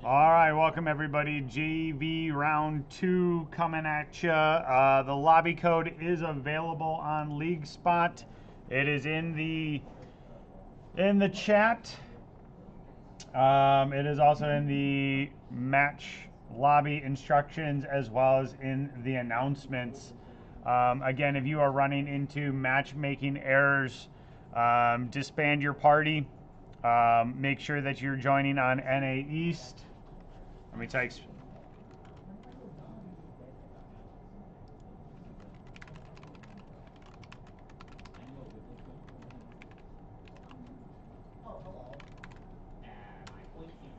All right, welcome everybody. JV round 2 coming at you. The lobby code is available on League Spot. It is in the chat. It is also in the match lobby instructions as well as in the announcements. Again, if you are running into matchmaking errors, disband your party. Make sure that you're joining on NA East. Let me type.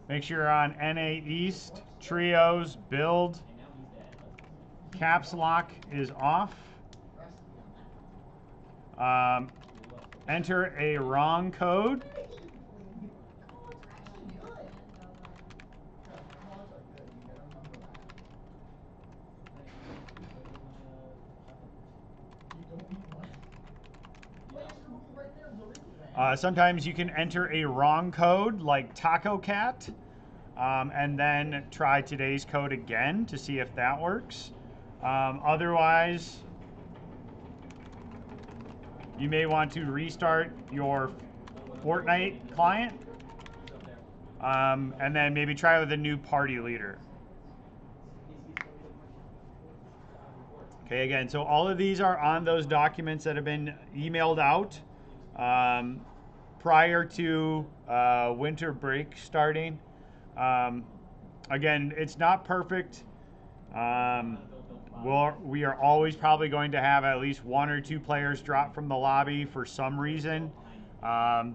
Make sure you're on NA East, trios, build. Caps lock is off. Enter a wrong code. Sometimes you can enter a wrong code like Taco Cat, and then try today's code again to see if that works. Otherwise, you may want to restart your Fortnite client, and then maybe try with a new party leader. Okay, again, so all of these are on those documents that have been emailed out prior to winter break starting. Again, it's not perfect. We are always probably going to have at least 1 or 2 players drop from the lobby for some reason.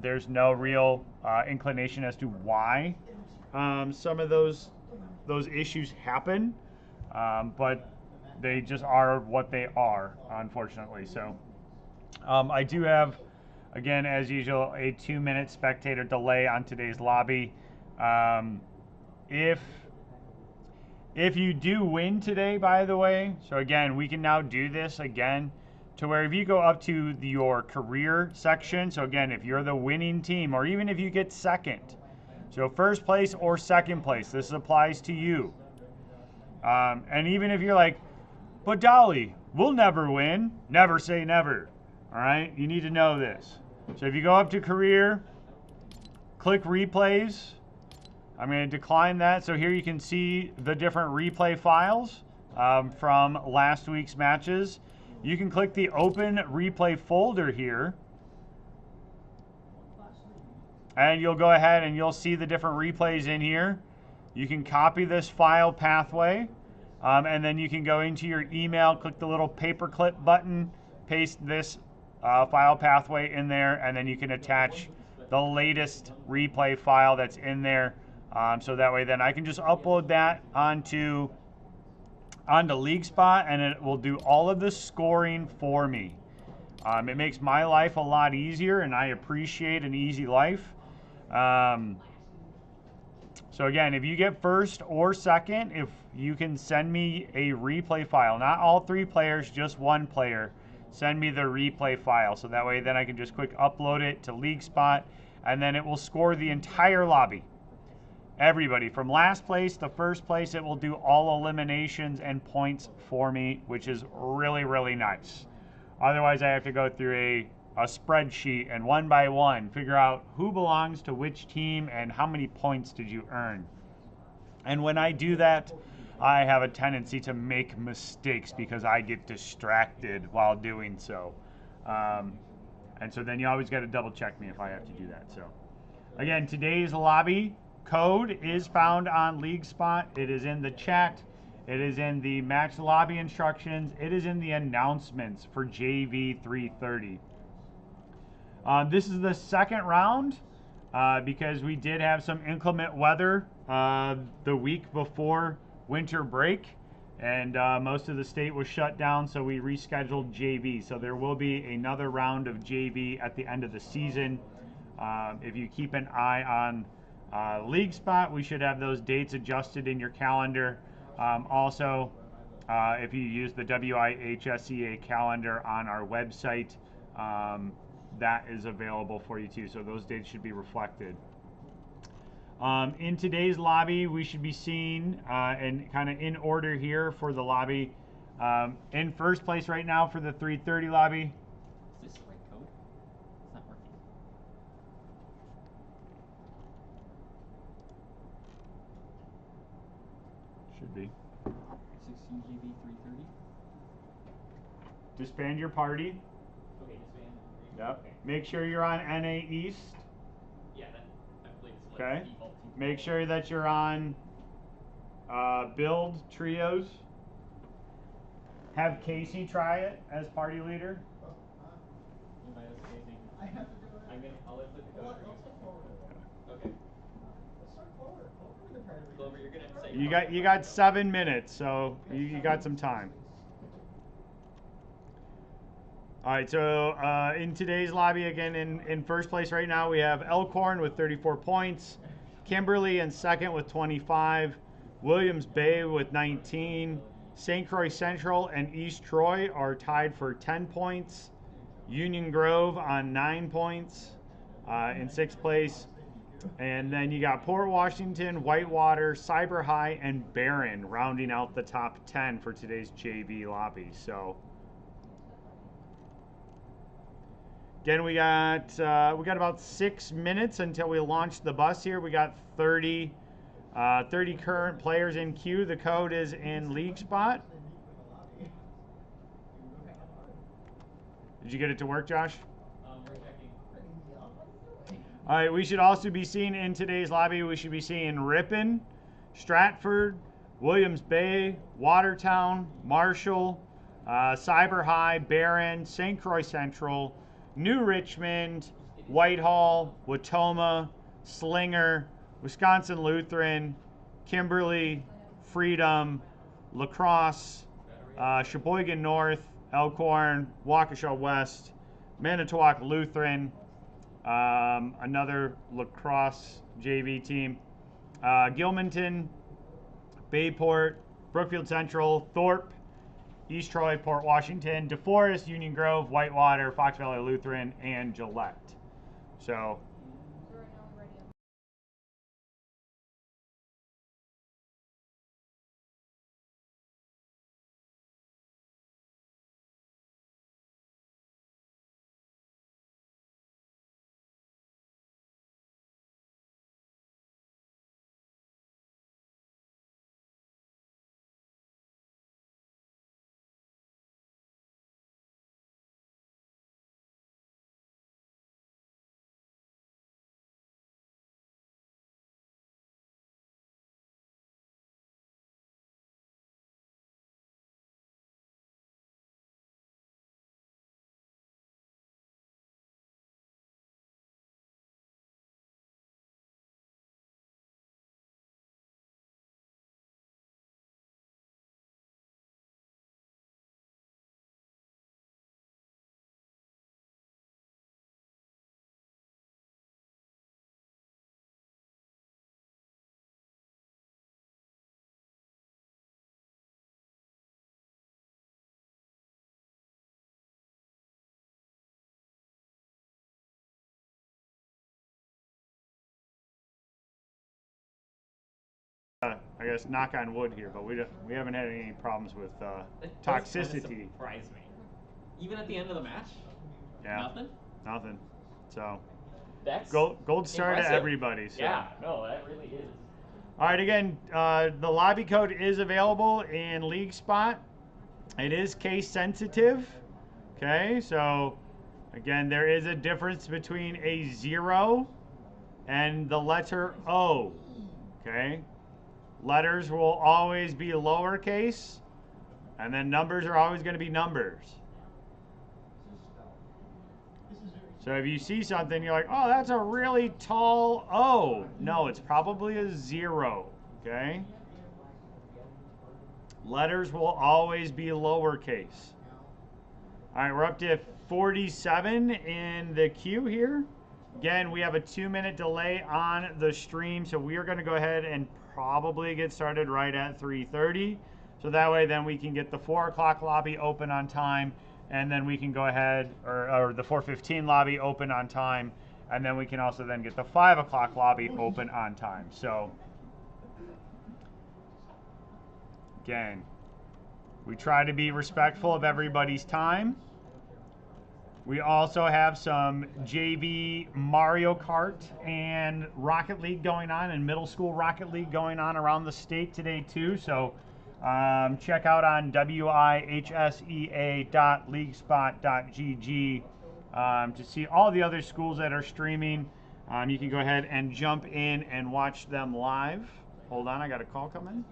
There's no real inclination as to why some of those issues happen, but they just are what they are, unfortunately. So I do have, again, as usual, a 2-minute spectator delay on today's lobby. If you do win today, by the way, so again, we can now do this again to where if you go up to your career section, so again, if you're the winning team, or even if you get second, so first place or second place, this applies to you. And even if you're like, but Dolly, we'll never win, never say never, all right? You need to know this. So if you go up to career, click replays. I'm going to decline that. So here you can see the different replay files from last week's matches. You can click the open replay folder here, and you'll go ahead and you'll see the different replays in here. You can copy this file pathway, and then you can go into your email, click the little paperclip button, paste this file pathway in there, and then you can attach the latest replay file that's in there. So that way then I can just upload that onto League Spot, and it will do all of the scoring for me. It makes my life a lot easier, and I appreciate an easy life. So again, if you get first or second, if you can send me a replay file, not all 3 players, just 1 player, send me the replay file. So that way then I can just quick upload it to League Spot, and then it will score the entire lobby. Everybody from last place to first place, it will do all eliminations and points for me, which is really, really nice. Otherwise, I have to go through a spreadsheet and one by one figure out who belongs to which team and how many points did you earn. And when I do that, I have a tendency to make mistakes because I get distracted while doing so. And so then you always got to double check me if I have to do that. So again, today's lobby code is found on League Spot. It is in the chat. It is in the match lobby instructions. It is in the announcements for JV 330. This is the second round because we did have some inclement weather the week before winter break, and most of the state was shut down, so we rescheduled JV. So there will be another round of JV at the end of the season. If you keep an eye on League Spot, we should have those dates adjusted in your calendar. Also, if you use the WIHSEA calendar on our website, that is available for you too. So those dates should be reflected. In today's lobby, we should be seeing, and kind of in order here for the lobby, in first place right now for the 330 lobby. Is this the right code? It's not working. Should be. 16 GB 330. Disband your party. Okay, disband. Yep. Okay. Make sure you're on NA East. Yeah, that I believe it's like Okay. default. Make sure that you're on build trios. Have Casey try it as party leader. Anybody else anything? I have to do it. I'll input the code. Okay. Let's start Clover. Clover with the party leader. Clover, you're gonna say. You got 7 minutes, so you got some time. All right, so in today's lobby, again, in first place right now, we have Elkhorn with 34 points, Kimberly in second with 25, Williams Bay with 19, St. Croix Central and East Troy are tied for 10 points, Union Grove on 9 points in sixth place, and then you got Port Washington, Whitewater, Cyber High, and Barron rounding out the top 10 for today's JV lobby. So. Again, we got about 6 minutes until we launch the bus here. We got 30 current players in queue. The code is in league spot. Did you get it to work, Josh? We're checking. All right, we should also be seeing in today's lobby, we should be seeing Ripon, Stratford, Williams Bay, Watertown, Marshall, Cyber High, Barron, St. Croix Central, New Richmond, Whitehall, Watoma, Slinger, Wisconsin Lutheran, Kimberly, Freedom, La Crosse, Sheboygan North, Elkhorn, Waukesha West, Manitowoc Lutheran, another La Crosse JV team, Gilmanton, Bayport, Brookfield Central, Thorpe, East Troy, Port Washington, DeForest, Union Grove, Whitewater, Fox Valley Lutheran, and Gillette. So. I guess knock on wood here, but we haven't had any problems with toxicity. Surprised me. Even at the end of the match. Yeah. Nothing. Nothing. So. That's gold star impressive. to everybody. So. Yeah. No, that really is. All right. Again, the lobby code is available in League Spot. It is case sensitive. Okay. So, again, there is a difference between a 0 and the letter O. Okay. Letters will always be lowercase, and then numbers are always going to be numbers. So if you see something, you're like, oh, that's a really tall O. No, it's probably a 0, okay? Letters will always be lowercase. All right, we're up to 47 in the queue here. Again, we have a 2-minute delay on the stream, so we are going to go ahead and probably get started right at 3:30. So that way then we can get the 4 o'clock lobby open on time, and then we can go ahead, or the 4:15 lobby open on time, and then we can also then get the 5 o'clock lobby open on time. So again, we try to be respectful of everybody's time. We also have some JV Mario Kart and Rocket League going on, and middle school Rocket League going on around the state today too. So check out on wihsea.leaguespot.gg to see all the other schools that are streaming. You can go ahead and jump in and watch them live. Hold on, I got a call coming.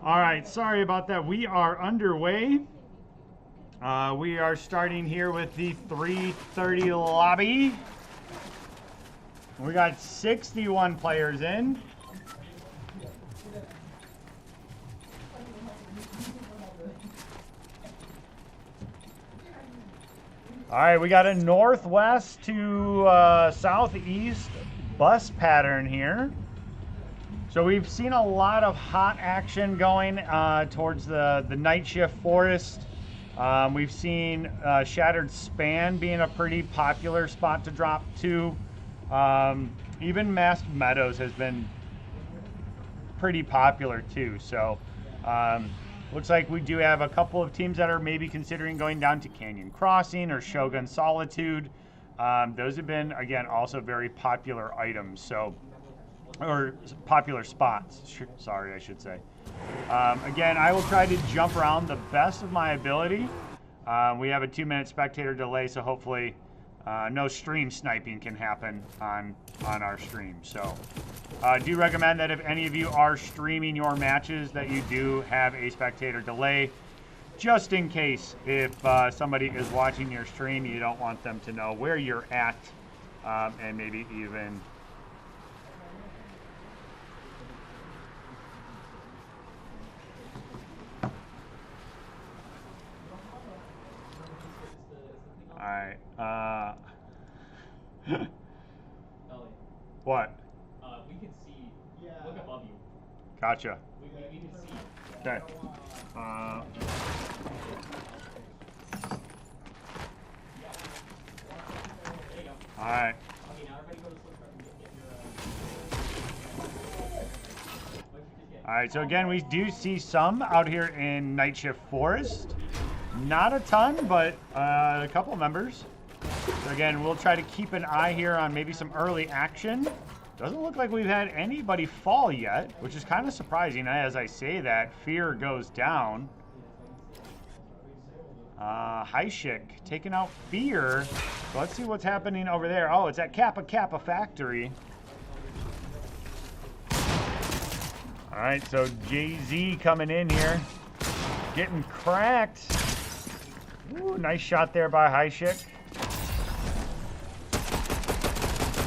All right, sorry about that. We are underway. We are starting here with the 3:30 lobby. We got 61 players in. All right, we got a northwest to southeast bus pattern here. So we've seen a lot of hot action going towards the night shift forest. We've seen Shattered Span being a pretty popular spot to drop to. Even Masked Meadows has been pretty popular too. So looks like we do have a couple of teams that are maybe considering going down to Canyon Crossing or Shogun Solitude. Those have been, again, also very popular items. So, or popular spots, sorry, I should say. Again, I will try to jump around the best of my ability. We have a 2-minute spectator delay, so hopefully no stream sniping can happen on our stream. So do recommend that if any of you are streaming your matches that you do have a spectator delay, just in case if somebody is watching your stream, you don't want them to know where you're at, and maybe even Alright, what? We can see. Look above you. Gotcha. We can see. Okay. All right. Okay, now everybody go to slip truck and get your. All right, so again, we do see some out here in Night Shift Forest. Not a ton, but a couple members. So again, we'll try to keep an eye here on maybe some early action. Doesn't look like we've had anybody fall yet, which is kind of surprising. As I say that, fear goes down. Hyshik taking out fear. So let's see what's happening over there. Oh, it's at Kappa Kappa Factory. All right, so Jay-Z coming in here, getting cracked. Ooh, nice shot there by Hyshik.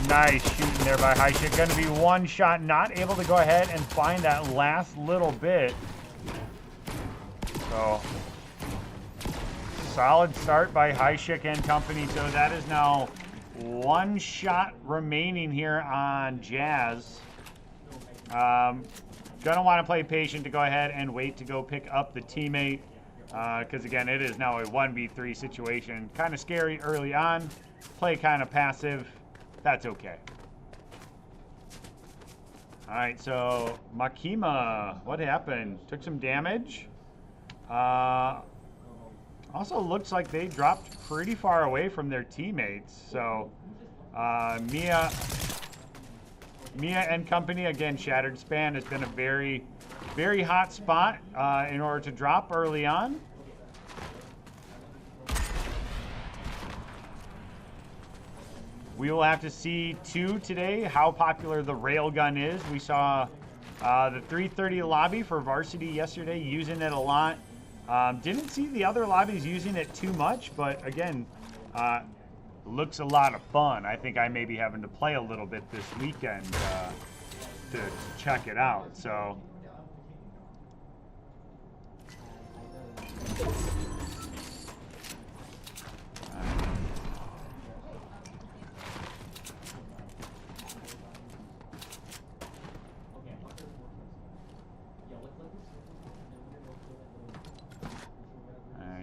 Nice shooting there by Hyshik. Going to be one shot, not able to go ahead and find that last little bit. So, solid start by Hyshik and company. So that is now one shot remaining here on Jazz. Gonna want to play patient to go ahead and wait to go pick up the teammate. Because again, it is now a 1v3 situation. Kind of scary early on. Play kind of passive. That's okay. All right, so Makima, what happened? Took some damage. Also looks like they dropped pretty far away from their teammates. So Mia and company, again, Shattered Span has been a very, very hot spot in order to drop early on. We will have to see, too, today how popular the railgun is. We saw the 330 lobby for Varsity yesterday using it a lot. Didn't see the other lobbies using it too much, but again, looks a lot of fun. I think I may be having to play a little bit this weekend to check it out. So.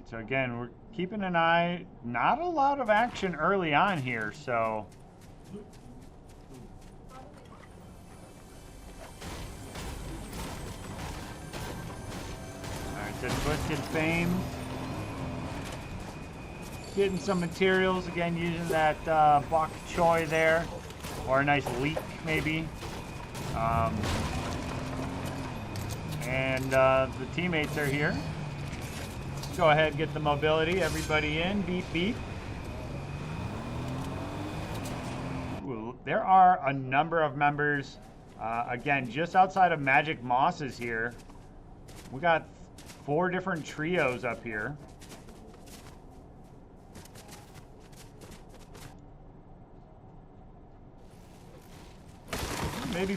So again, we're keeping an eye. Not a lot of action early on here, so. All right, so Twisted Fame. Getting some materials, again, using that bok choy there. Or a nice leek, maybe. And the teammates are here. Go ahead and get the mobility. Everybody in. Beep, beep. Ooh, there are a number of members, again, just outside of Magic Mosses here. We got 4 different trios up here. Maybe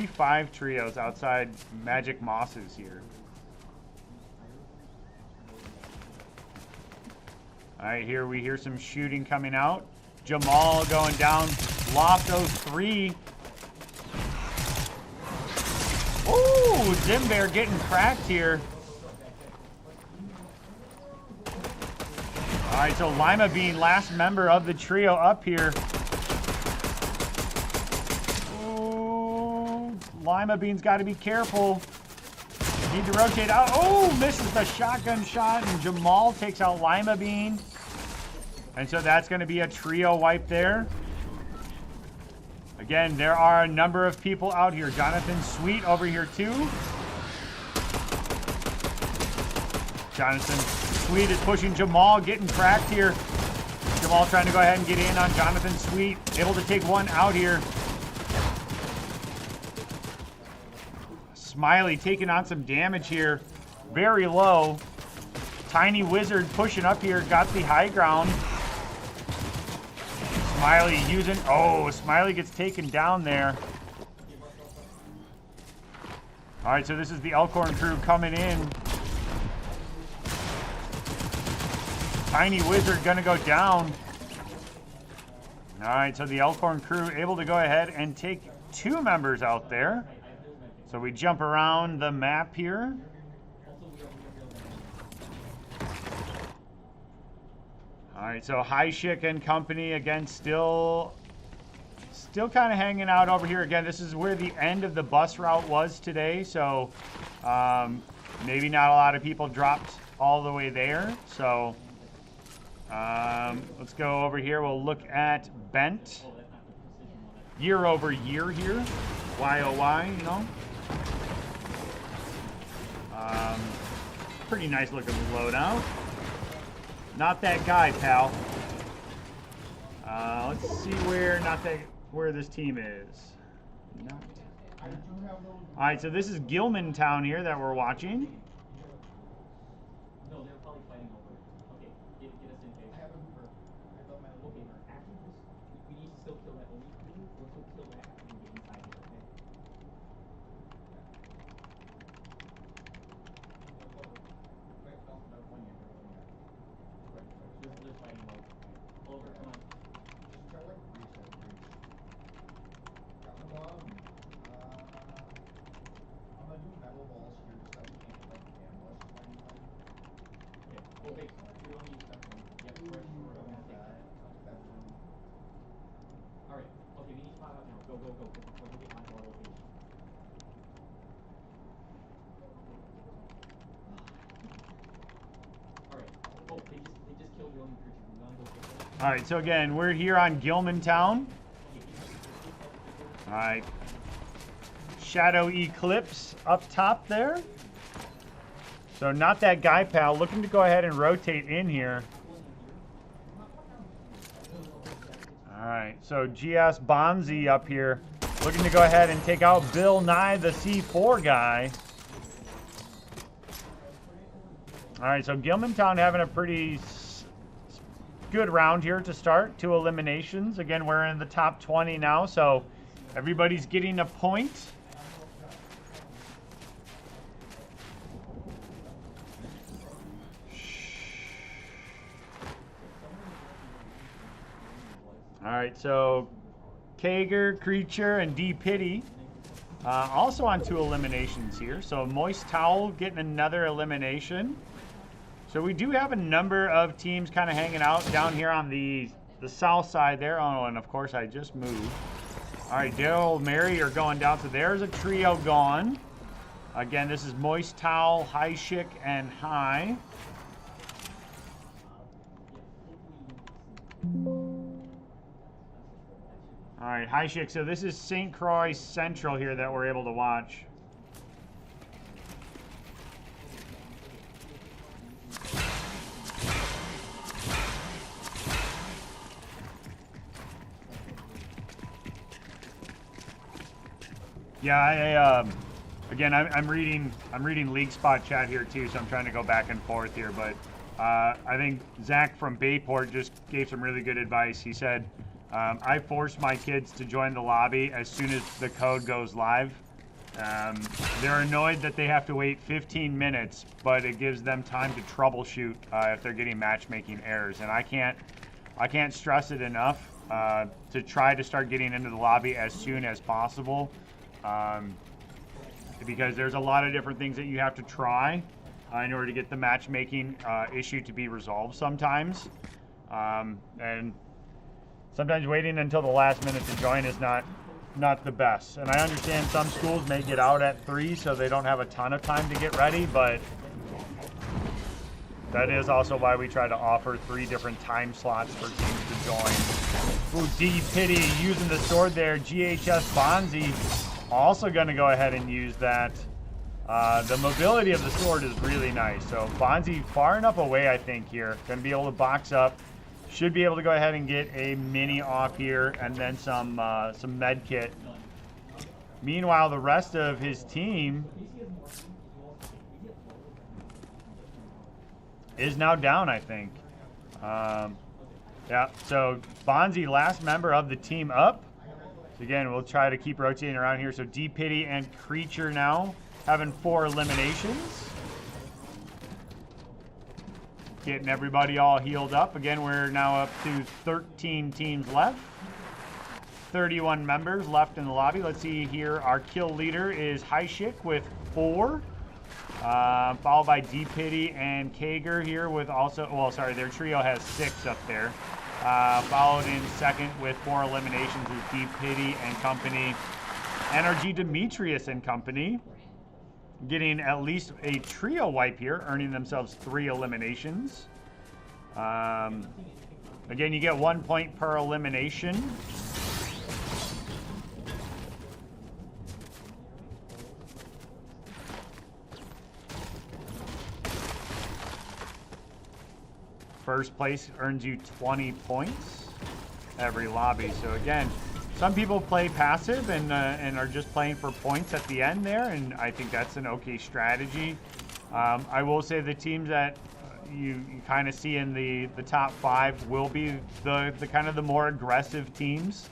5 trios outside Magic Mosses here. All right, here we hear some shooting coming out. Jamal going down. Lofto 3. Ooh, Zimbear getting cracked here. All right, so Lima Bean, last member of the trio up here. Ooh, Lima Bean's got to be careful. Need to rotate out. Oh, misses the shotgun shot, and Jamal takes out Lima Bean. And so that's going to be a trio wipe there. Again, there are a number of people out here. Jonathan Sweet over here too. Jonathan Sweet is pushing Jamal, getting cracked here. Jamal trying to go ahead and get in on Jonathan Sweet. Able to take one out here. Smiley taking on some damage here. Very low. Tiny Wizard pushing up here. Got the high ground. Smiley using, oh, Smiley gets taken down there. All right, so this is the Elkhorn crew coming in. Tiny Wizard gonna go down. All right, so the Elkhorn crew able to go ahead and take 2 members out there. So we jump around the map here. All All right, so Highshick and company again, still kind of hanging out over here. Again, this is where the end of the bus route was today, so maybe not a lot of people dropped all the way there. So let's go over here. We'll look at Bent year over year here. YOY, you know. Pretty nice looking loadout. Not that guy, pal. Let's see where this team is. All right, so this is Gilman Town here that we're watching. No, they're probably fighting over it. Okay, get us in phase. I have a Hoover. I built my own Okay, Hoover. actually, we need to still kill that only crew. We'll still kill that after we get inside here, okay? Wait, no, not one yet. Right, they're fighting over. Over, come on. Just try to like reset breach. Got my bomb. I'm gonna do metal walls here just so we can't like ambush anything. Okay, okay, we don't need that one. Yep, we're gonna take that. Alright, okay, we need to spot out now. Go, go, go, before we get onto our location. Alright, oh, they just killed the only creature. We wanna go get them. All right, so again, we're here on Gilman Town. All right. Shadow Eclipse up top there. So not that guy, pal. Looking to go ahead and rotate in here. All right, so GS Bonzi up here. Looking to go ahead and take out Bill Nye, the C4 guy. All right, so Gilman Town having a pretty good round here to start. 2 eliminations. Again, we're in the top 20 now, so everybody's getting a point. All right, so Kager, Creature, and D Pity also on 2 eliminations here. So Moist Towel getting another elimination. So we do have a number of teams kind of hanging out down here on the south side there. Oh, and of course I just moved. All right, Daryl, Mary are going down. So there's a trio gone. Again, this is Moist Towel, Highshick, and High. All right, Highshick. So this is St. Croix Central here that we're able to watch. Yeah, again, I'm reading League Spot chat here too, so I'm trying to go back and forth here. But I think Zach from Bayport just gave some really good advice. He said, I force my kids to join the lobby as soon as the code goes live. They're annoyed that they have to wait 15 minutes, but it gives them time to troubleshoot if they're getting matchmaking errors. And I can't stress it enough to try to start getting into the lobby as soon as possible. Because there's a lot of different things that you have to try in order to get the matchmaking issue to be resolved sometimes. And sometimes waiting until the last minute to join is not the best. And I understand some schools may get out at 3, so they don't have a ton of time to get ready, but that is also why we try to offer 3 different time slots for teams to join. Ooh, D Pity using the sword there. GHS Bonzi also going to go ahead and use that. The mobility of the sword is really nice. So Bonzi far enough away, I think, here. Going to be able to box up. Should be able to go ahead and get a mini off here and then some med kit. Meanwhile, the rest of his team is now down, I think. Yeah, so Bonzi, last member of the team up. So again, we'll try to keep rotating around here. So D Pity and Creature now having 4 eliminations. Getting everybody all healed up. Again, we're now up to 13 teams left. 31 members left in the lobby. Let's see here. Our kill leader is Highshick with 4. Followed by D Pity and Kager here with also, well, sorry, their trio has 6 up there. Followed in second with 4 eliminations is D Pity and company. NRG Demetrius and company. Getting at least a trio wipe here, earning themselves 3 eliminations. Again, you get 1 point per elimination. First place earns you 20 points every lobby. So again, some people play passive and are just playing for points at the end there, and I think that's an okay strategy. I will say the teams that you kind of see in the top 5 will be the kind of the more aggressive teams.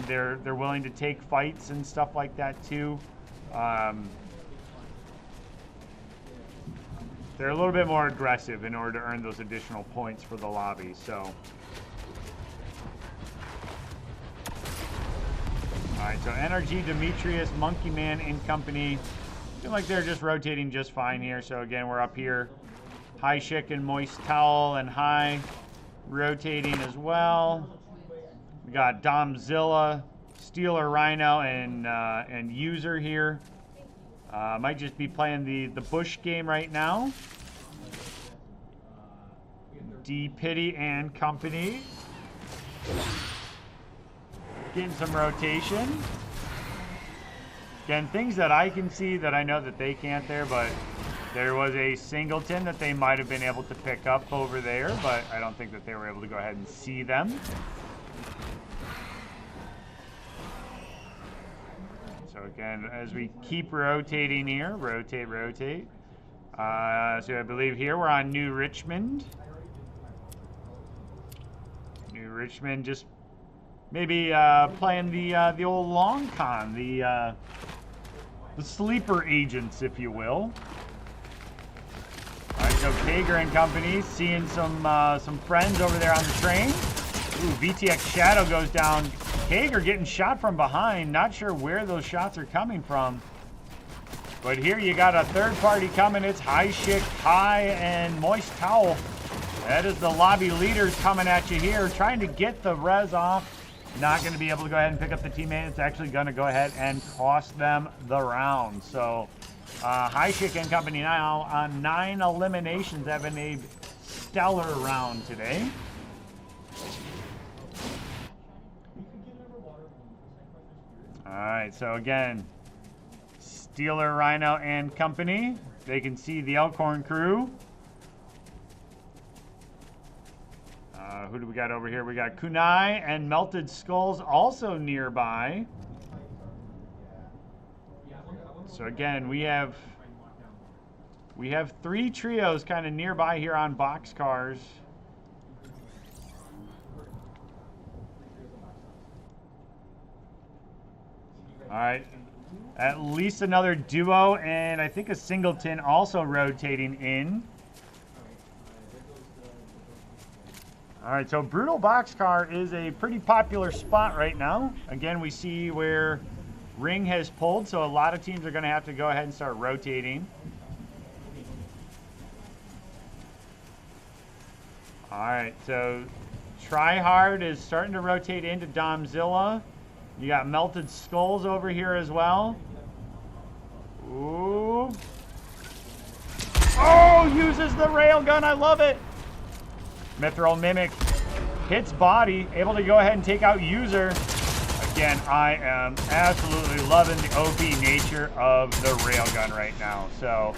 They're willing to take fights and stuff like that too. They're a little bit more aggressive in order to earn those additional points for the lobby. So, all right. So NRG, Demetrius, Monkey Man, and company. Feel like they're just rotating just fine here. So again, we're up here. High Chick and Moist Towel and High rotating as well. We got Domzilla, Steeler Rhino, and User here. Might just be playing the Bush game right now. D Pity and company. Getting some rotation. Again, things that I can see that I know that they can't there, but there was a singleton that they might have been able to pick up over there, but I don't think that they were able to go ahead and see them. So again, as we keep rotating here, rotate. So I believe here we're on New Richmond. New Richmond just maybe playing the old long con, the sleeper agents, if you will. All right, so Kager and company seeing some friends over there on the train. Ooh, VTX Shadow goes down. Kager getting shot from behind. Not sure where those shots are coming from. But here you got a third party coming. It's High Chick, High, and Moist Towel. That is the lobby leaders coming at you here, trying to get the res off. Not going to be able to go ahead and pick up the teammate. It's actually going to go ahead and cost them the round. So High Chick and company now on 9 eliminations, having a stellar round today. All right, so again, Steeler, Rhino, and company. They can see the Elkhorn crew. Who do we got over here? We got Kunai and Melted Skulls also nearby. So again, we have 3 trios kind of nearby here on boxcars. All right, at least another duo, and I think a singleton also rotating in. All right, so Brutal Boxcar is a pretty popular spot right now. Again, we see where Ring has pulled, so a lot of teams are going to have to go ahead and start rotating. All right, so Tryhard is starting to rotate into Domzilla. You got Melted Skulls over here as well. Ooh. Oh, uses the railgun. I love it. Mithril Mimic hits body, able to go ahead and take out User. Again, I am absolutely loving the OP nature of the railgun right now. So,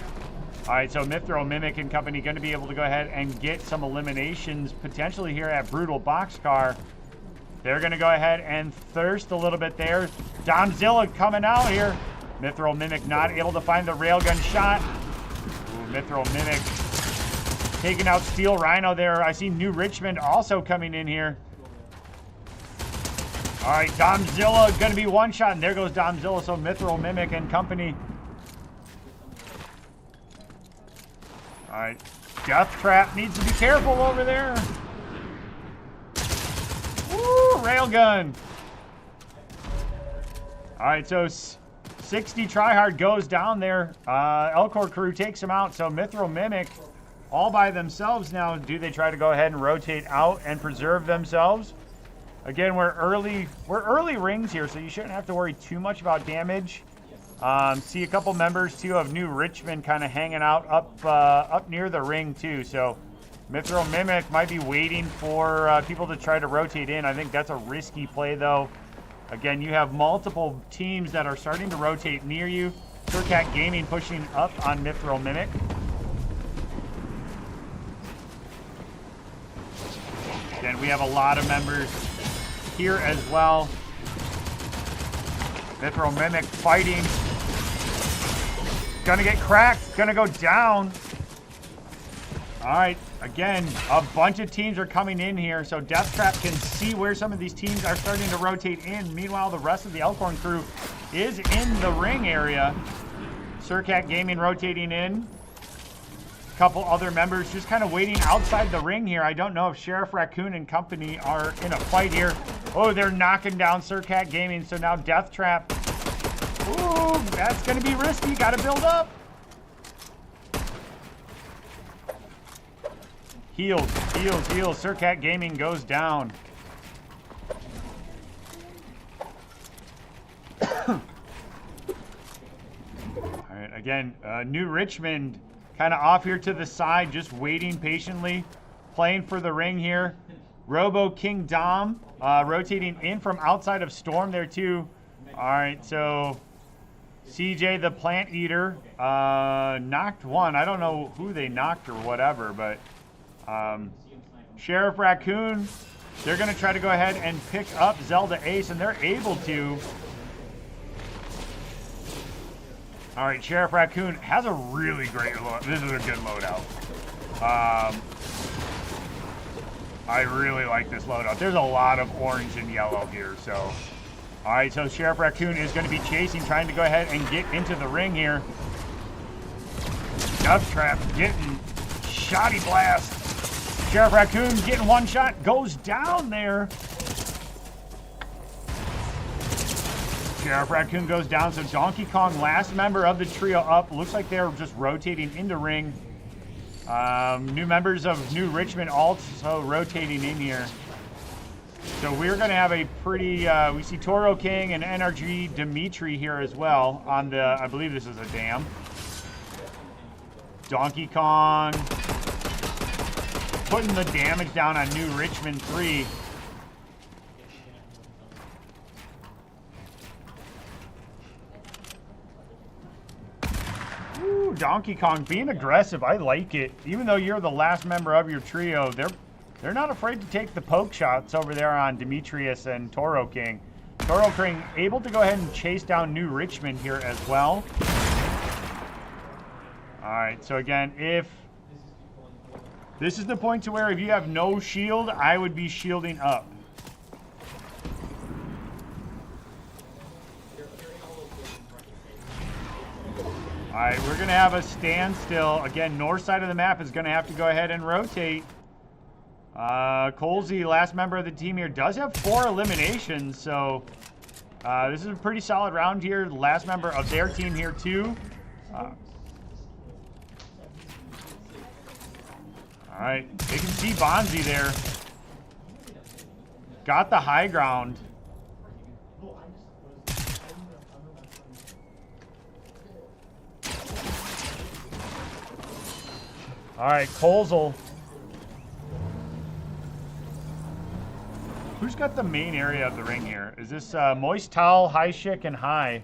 all right, so Mithril Mimic and company going to be able to go ahead and get some eliminations potentially here at Brutal Boxcar. They're going to go ahead and thirst a little bit there. Domzilla coming out here. Mithril Mimic not able to find the railgun shot. Ooh, Mithril Mimic taking out Steel Rhino there. I see New Richmond also coming in here. All right, Domzilla going to be one shot, and there goes Domzilla. So Mithril Mimic and company. All right, Death Trap needs to be careful over there. Woo, railgun. All right, so 60 tryhard goes down there. Elcor crew takes him out. So Mithril Mimic all by themselves now. Do they try to go ahead and rotate out and preserve themselves? Again, we're early rings here, so you shouldn't have to worry too much about damage. See a couple members too of New Richmond kind of hanging out up near the ring too. So Mithril Mimic might be waiting for people to try to rotate in. I think that's a risky play though. Again, you have multiple teams that are starting to rotate near you. Surcat Gaming pushing up on Mithril Mimic. Again, we have a lot of members here as well. Mithril Mimic fighting. Gonna get cracked, gonna go down. All right, again, a bunch of teams are coming in here, so Deathtrap can see where some of these teams are starting to rotate in. Meanwhile, the rest of the Elkhorn crew is in the ring area. Surcat Gaming rotating in. A couple other members just kind of waiting outside the ring here. I don't know if Sheriff Raccoon and company are in a fight here. Oh, they're knocking down Surcat Gaming, so now Deathtrap. Ooh, that's going to be risky. Got to build up. Heals. Surcat Gaming goes down. All right, again, New Richmond kind of off here to the side, just waiting patiently, playing for the ring here. Robo King Dom rotating in from outside of Storm there too. All right, so CJ the Plant Eater knocked one. I don't know who they knocked or whatever, but Sheriff Raccoon, they're going to try to go ahead and pick up Zelda Ace, and they're able to. All right, Sheriff Raccoon has a really great load. This is a good loadout. I really like this loadout. There's a lot of orange and yellow here, so. All right, so Sheriff Raccoon is going to be chasing, trying to go ahead and get into the ring here. Deathtrap getting shoddy blast. Sheriff Raccoon getting one shot, goes down there. Sheriff Raccoon goes down, so Donkey Kong, last member of the trio up. Looks like they're just rotating into ring. New members of New Richmond also rotating in here. So we're going to have a pretty, we see Toro King and NRG Dimitri here as well on the, I believe this is a dam. Donkey Kong putting the damage down on New Richmond 3. Ooh, Donkey Kong being aggressive. I like it. Even though you're the last member of your trio, they're not afraid to take the poke shots over there on Demetrius and Toro King. Toro King able to go ahead and chase down New Richmond here as well. All right, so again, if this is the point to where if you have no shield, I would be shielding up. All right, we're going to have a standstill. Again, north side of the map is going to have to go ahead and rotate. Colsey, last member of the team here, does have 4 eliminations, so this is a pretty solid round here. Last member of their team here, too. All right, they can see Bonzi there. Got the high ground. All right, Colzel. Who's got the main area of the ring here? Is this Moist Towel, High Chick, and High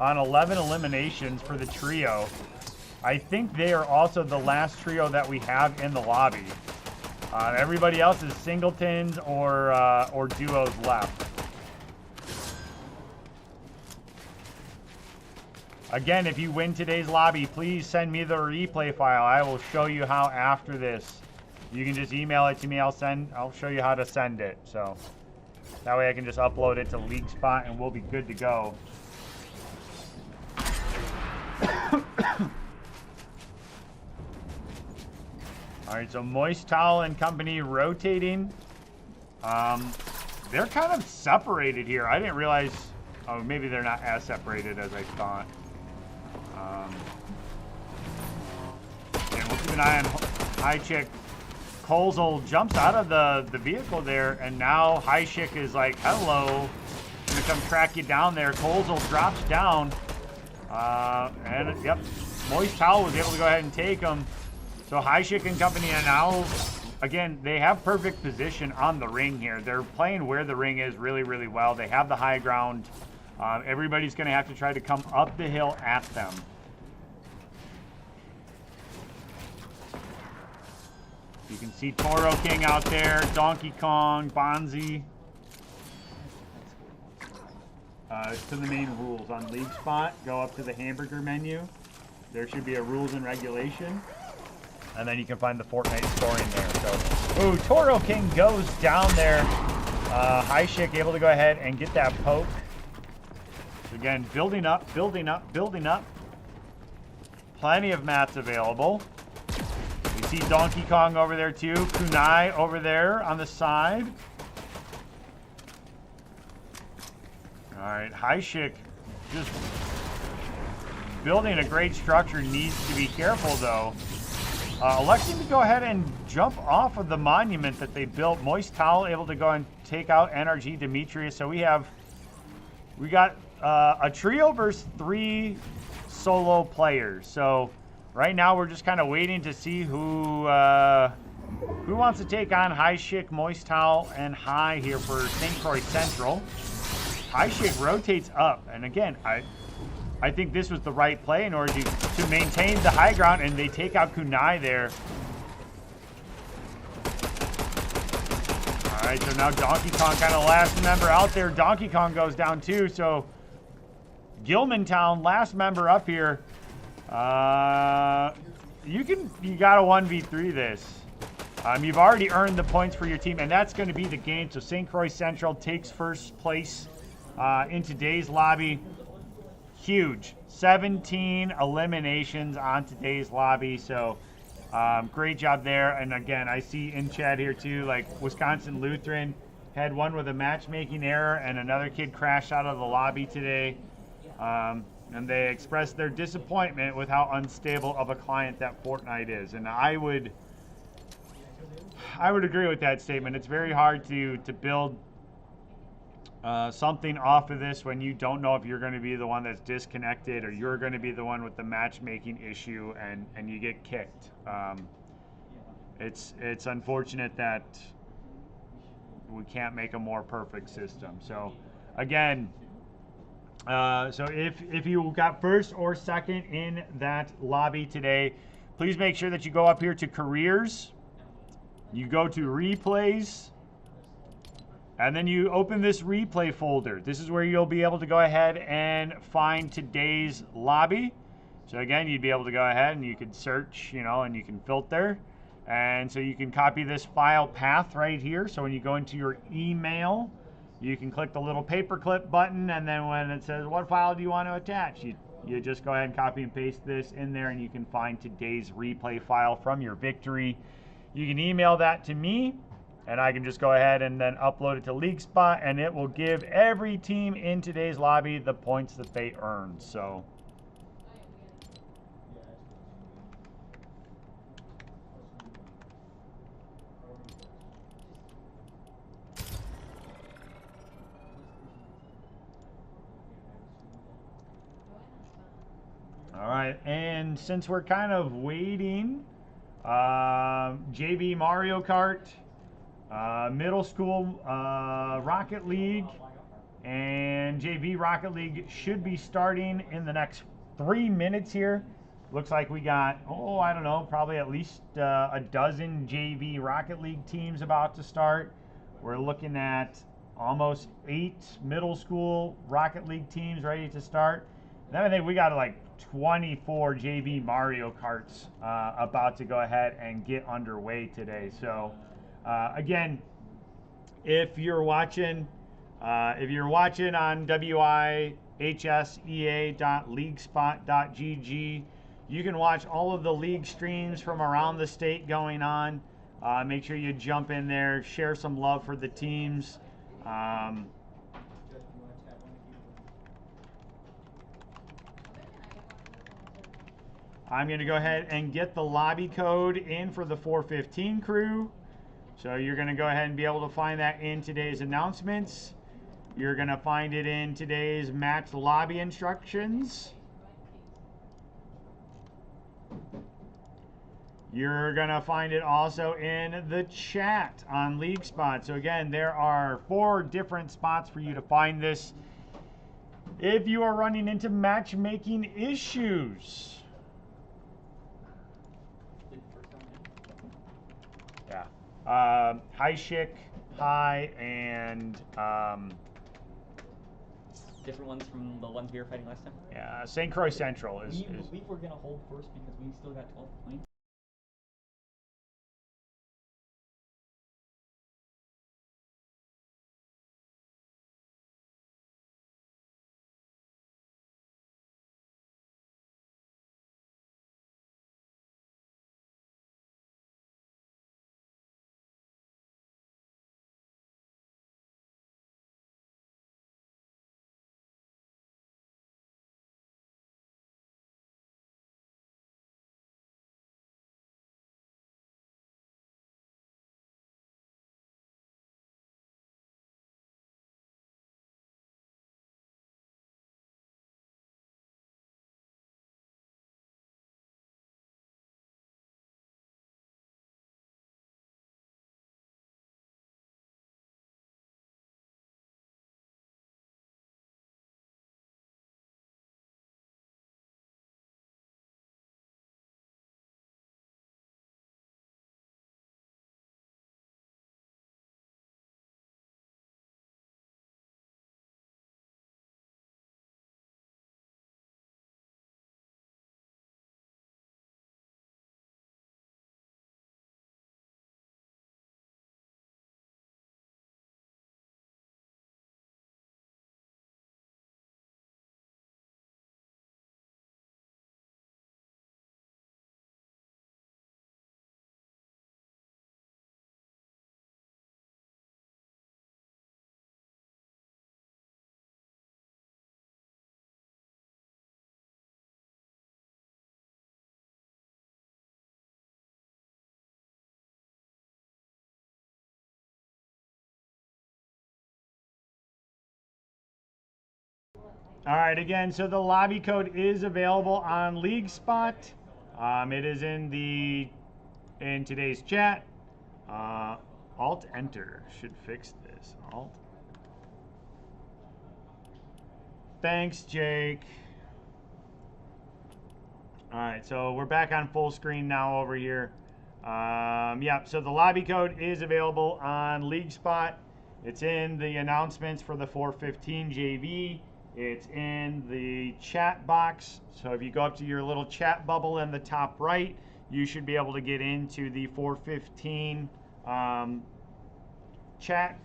on 11 eliminations for the trio? I think they are also the last trio that we have in the lobby. Everybody else is singletons or duos left. Again, if you win today's lobby, please send me the replay file. I will show you how after this. You can just email it to me. I'll show you how to send it. So that way I can just upload it to LeagueSpot and we'll be good to go. All right, so Moist Towel and company rotating. They're kind of separated here. I didn't realize Oh, maybe they're not as separated as I thought. And we'll keep an eye on High Chick. Colzel jumps out of the vehicle there, and now High Chick is like, hello. I'm gonna come track you down there. Colzel drops down. And yep, Moist Towel was able to go ahead and take him. So High Chick and company are now, again, they have perfect position on the ring here. They're playing where the ring is really, really well. They have the high ground. Everybody's going to have to try to come up the hill at them. You can see Toro King out there, Donkey Kong, Bonzi. To the main rules on League Spot, go up to the hamburger menu. There should be a rules and regulation. And then you can find the Fortnite scoring there. So, ooh, Toro King goes down there. High Chick able to go ahead and get that poke. So again, building up, building up, building up. Plenty of mats available. We see Donkey Kong over there too. Kunai over there on the side. All right, High Chick just building a great structure, needs to be careful though. Electing to go ahead and jump off of the monument that they built. Moist Towel able to go and take out NRG Demetrius. So we got a trio versus 3 solo players. So right now we're just kind of waiting to see who wants to take on High Chick, Moist Towel, and High here for St. Croix Central. High Chick rotates up, and again, I think this was the right play in order to maintain the high ground, and they take out Kunai there. All right, so now Donkey Kong kind of last member out there. Donkey Kong goes down too, so Gilman Town, last member up here. You got to 1v3 this. You've already earned the points for your team, and that's going to be the game. So St. Croix Central takes first place in today's lobby. Huge. 17 eliminations on today's lobby. So great job there. And again, I see in chat here too, like Wisconsin Lutheran had one with a matchmaking error, and another kid crashed out of the lobby today. And they expressed their disappointment with how unstable of a client that Fortnite is. And I would agree with that statement. It's very hard to build something off of this when you don't know if you're going to be the one that's disconnected or you're going to be the one with the matchmaking issue and you get kicked. It's unfortunate that we can't make a more perfect system. So again, so if you got first or second in that lobby today, please make sure that you go up here to careers. You go to replays, and then you open this replay folder. This is where you'll be able to go ahead and find today's lobby. So again, you'd be able to go ahead and you can search, and you can filter. And so you can copy this file path right here. So when you go into your email, you can click the little paperclip button, and then when it says, what file do you want to attach? You just go ahead and copy and paste this in there, and you can find today's replay file from your victory. You can email that to me, and I can just go ahead and then upload it to League Spot, and it will give every team in today's lobby the points that they earned. So all right, and since we're kind of waiting, JV Mario Kart, middle school Rocket League, and JV Rocket League should be starting in the next 3 minutes here. Looks like we got, I don't know, probably at least a dozen JV Rocket League teams about to start. We're looking at almost 8 middle school Rocket League teams ready to start. Then I think we got like 24 JV Mario Karts about to go ahead and get underway today. So again, if you're watching on wihsea.leaguespot.gg, you can watch all of the league streams from around the state going on. Make sure you jump in there, share some love for the teams. I'm going to go ahead and get the lobby code in for the 415 crew. So you're going to go ahead and be able to find that in today's announcements. You're going to find it in today's match lobby instructions. You're going to find it also in the chat on League Spot. So again, there are 4 different spots for you to find this if you are running into matchmaking issues. Yeah. High Schick, High, and different ones from the ones we were fighting last time? yeah, St. Croix Central is. We were going to hold first because we still got 12 points. All right, again, so the lobby code is available on League Spot. It is in today's chat. Alt Enter should fix this. Alt. Thanks, Jake. All right, so we're back on full screen now over here. Yeah, so the lobby code is available on League Spot. It's in the announcements for the 415 JV. It's in the chat box. So if you go up to your little chat bubble in the top right, you should be able to get into the 415 chat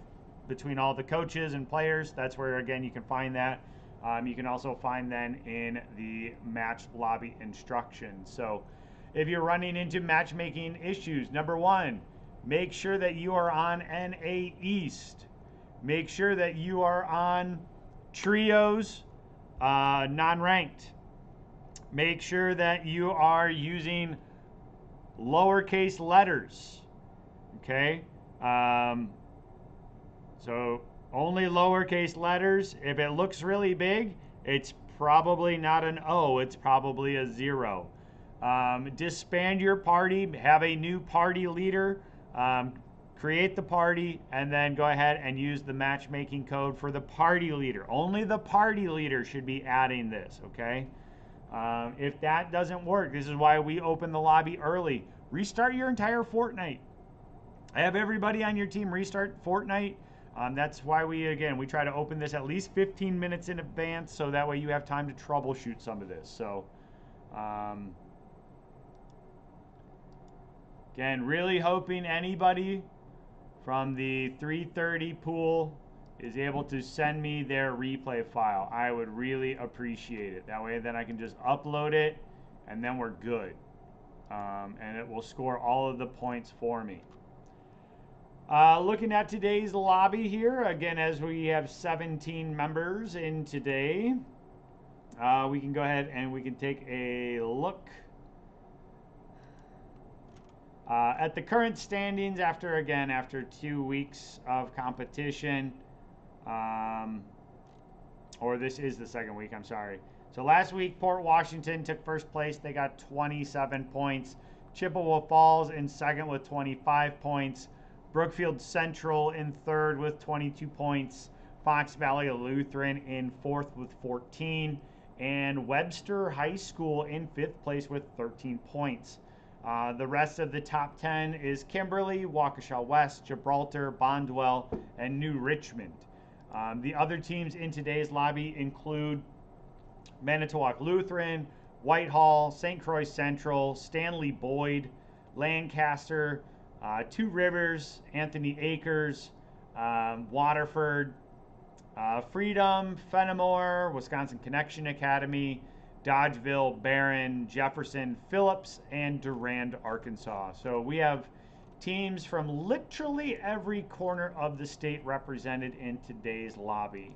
between all the coaches and players. That's where, again, you can find that. You can also find then in the match lobby instructions. So if you're running into matchmaking issues, number 1, make sure that you are on NA East. Make sure that you are on trios, non-ranked. Make sure that you are using lowercase letters, okay? So only lowercase letters. If it looks really big, it's probably not an O, it's probably a 0. Disband your party, have a new party leader, create the party, and then go ahead and use the matchmaking code for the party leader. Only the party leader should be adding this, okay? If that doesn't work, this is why we open the lobby early. Restart your entire Fortnite. Have everybody on your team restart Fortnite. That's why we try to open this at least 15 minutes in advance, so that way you have time to troubleshoot some of this. So, again, really hoping anybody from the 330 pool is able to send me their replay file. I would really appreciate it. That way then I can just upload it and then we're good. And it will score all of the points for me. Looking at today's lobby here, again, as we have 17 members in today, we can go ahead and we can take a look At the current standings, after 2 weeks of competition, or this is the second week, I'm sorry. So last week, Port Washington took first place. They got 27 points. Chippewa Falls in second with 25 points. Brookfield Central in third with 22 points. Fox Valley Lutheran in fourth with 14. And Webster High School in fifth place with 13 points. The rest of the top 10 is Kimberly, Waukesha West, Gibraltar, Bondwell, and New Richmond. The other teams in today's lobby include Manitowoc Lutheran, Whitehall, St. Croix Central, Stanley Boyd, Lancaster, Two Rivers, Anthony Acres, Waterford, Freedom, Fenimore, Wisconsin Connection Academy, Dodgeville, Barron, Jefferson, Phillips, and Durand, Arkansas. So we have teams from literally every corner of the state represented in today's lobby.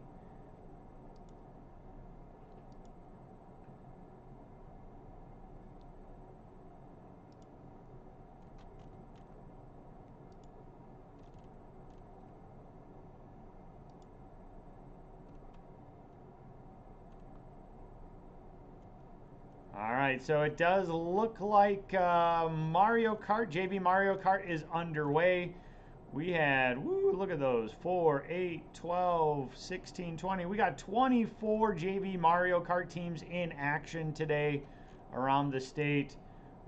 All right, so it does look like Mario Kart, JV Mario Kart is underway. We had, woo, look at those, 4, 8, 12, 16, 20. We got 24 JV Mario Kart teams in action today around the state.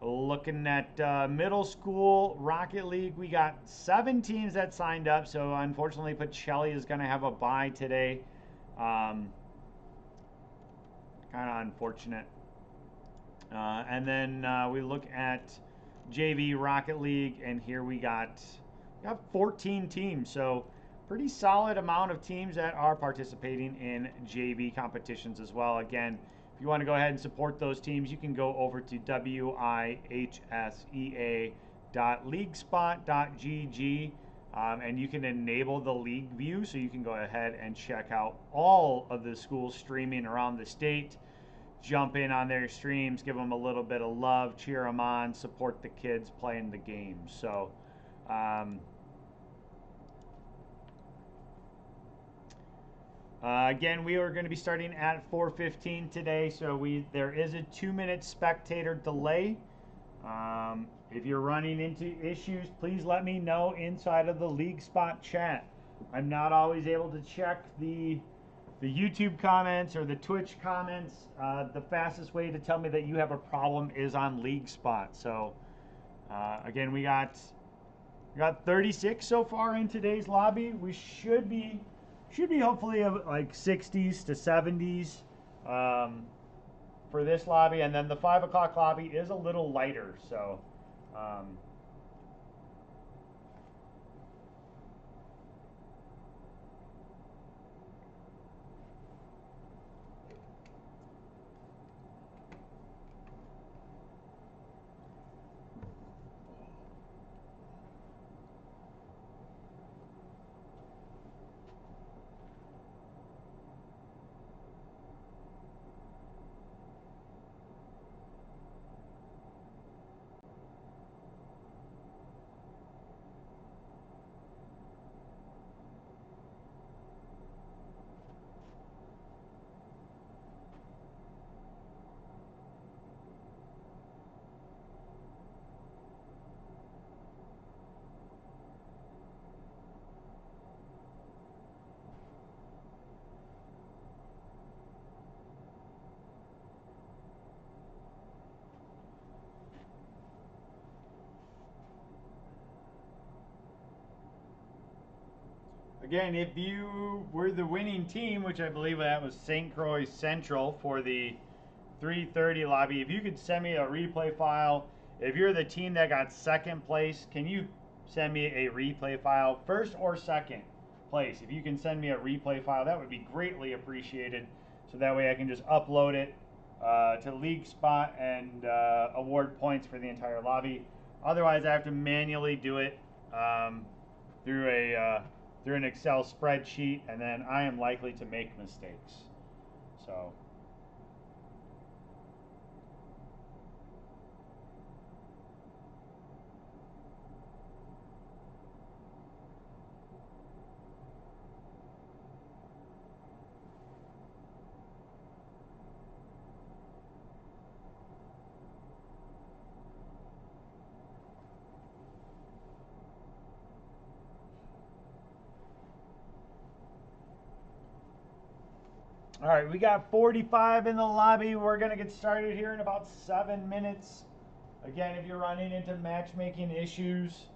Looking at middle school Rocket League, we got 7 teams that signed up. So unfortunately, Pacelli is going to have a bye today. Kind of unfortunate. And then we look at JV Rocket League, and here we got 14 teams. So pretty solid amount of teams that are participating in JV competitions as well. Again, if you want to go ahead and support those teams, you can go over to wihsea.leaguespot.gg, and you can enable the league view, so you can go ahead and check out all of the schools streaming around the state. Jump in on their streams, give them a little bit of love, cheer them on, support the kids playing the game. So again, we are going to be starting at 4:15 today, so there is a 2-minute spectator delay. If you're running into issues, please let me know inside of the League Spot chat. I'm not always able to check the YouTube comments or the Twitch comments. The fastest way to tell me that you have a problem is on League Spot. So again, we got 36 so far in today's lobby. We should be hopefully like 60s to 70s for this lobby, and then the 5 o'clock lobby is a little lighter. So again, if you were the winning team, which I believe that was St. Croix Central for the 3:30 lobby, if you could send me a replay file. If you're the team that got second place, can you send me a replay file, first or second place? If you can send me a replay file, that would be greatly appreciated. So that way I can just upload it to League Spot and award points for the entire lobby. Otherwise, I have to manually do it through an Excel spreadsheet, and then I am likely to make mistakes. So All right, we got 45 in the lobby. We're going to get started here in about 7 minutes. Again, if you're running into matchmaking issues,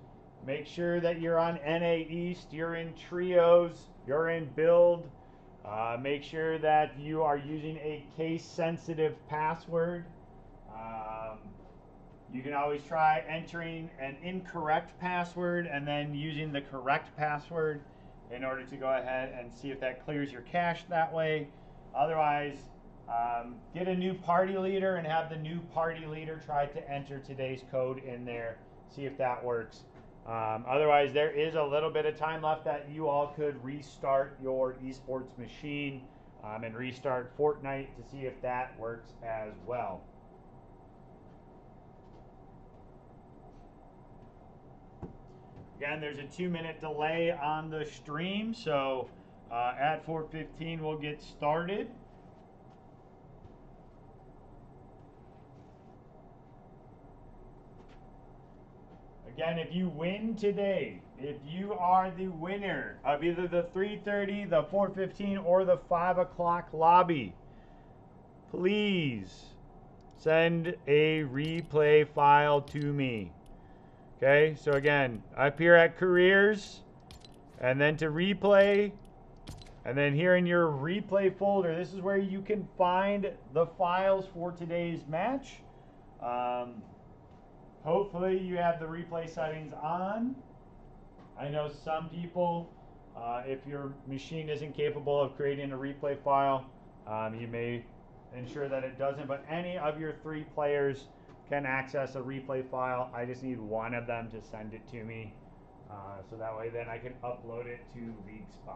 make sure that you're on NA East, you're in trios, you're in build. Make sure that you are using a case-sensitive password. You can always try entering an incorrect password and then using the correct password in order to go ahead and see if that clears your cache that way. Otherwise, get a new party leader and have the new party leader try to enter today's code in there, see if that works. Otherwise, there is a little bit of time left that you all could restart your esports machine and restart Fortnite to see if that works as well. Again, there's a 2-minute delay on the stream, so at 4:15 we'll get started. Again, if you win today, if you are the winner of either the 3:30, the 4:15, or the 5 o'clock lobby, please send a replay file to me. Okay, so again, up here at careers, and then to replay, and then here in your replay folder, this is where you can find the files for today's match. Hopefully you have the replay settings on. I know some people, if your machine isn't capable of creating a replay file, you may ensure that it doesn't, but any of your 3 players can access a replay file. I just need one of them to send it to me, so that way then I can upload it to LeagueSpot.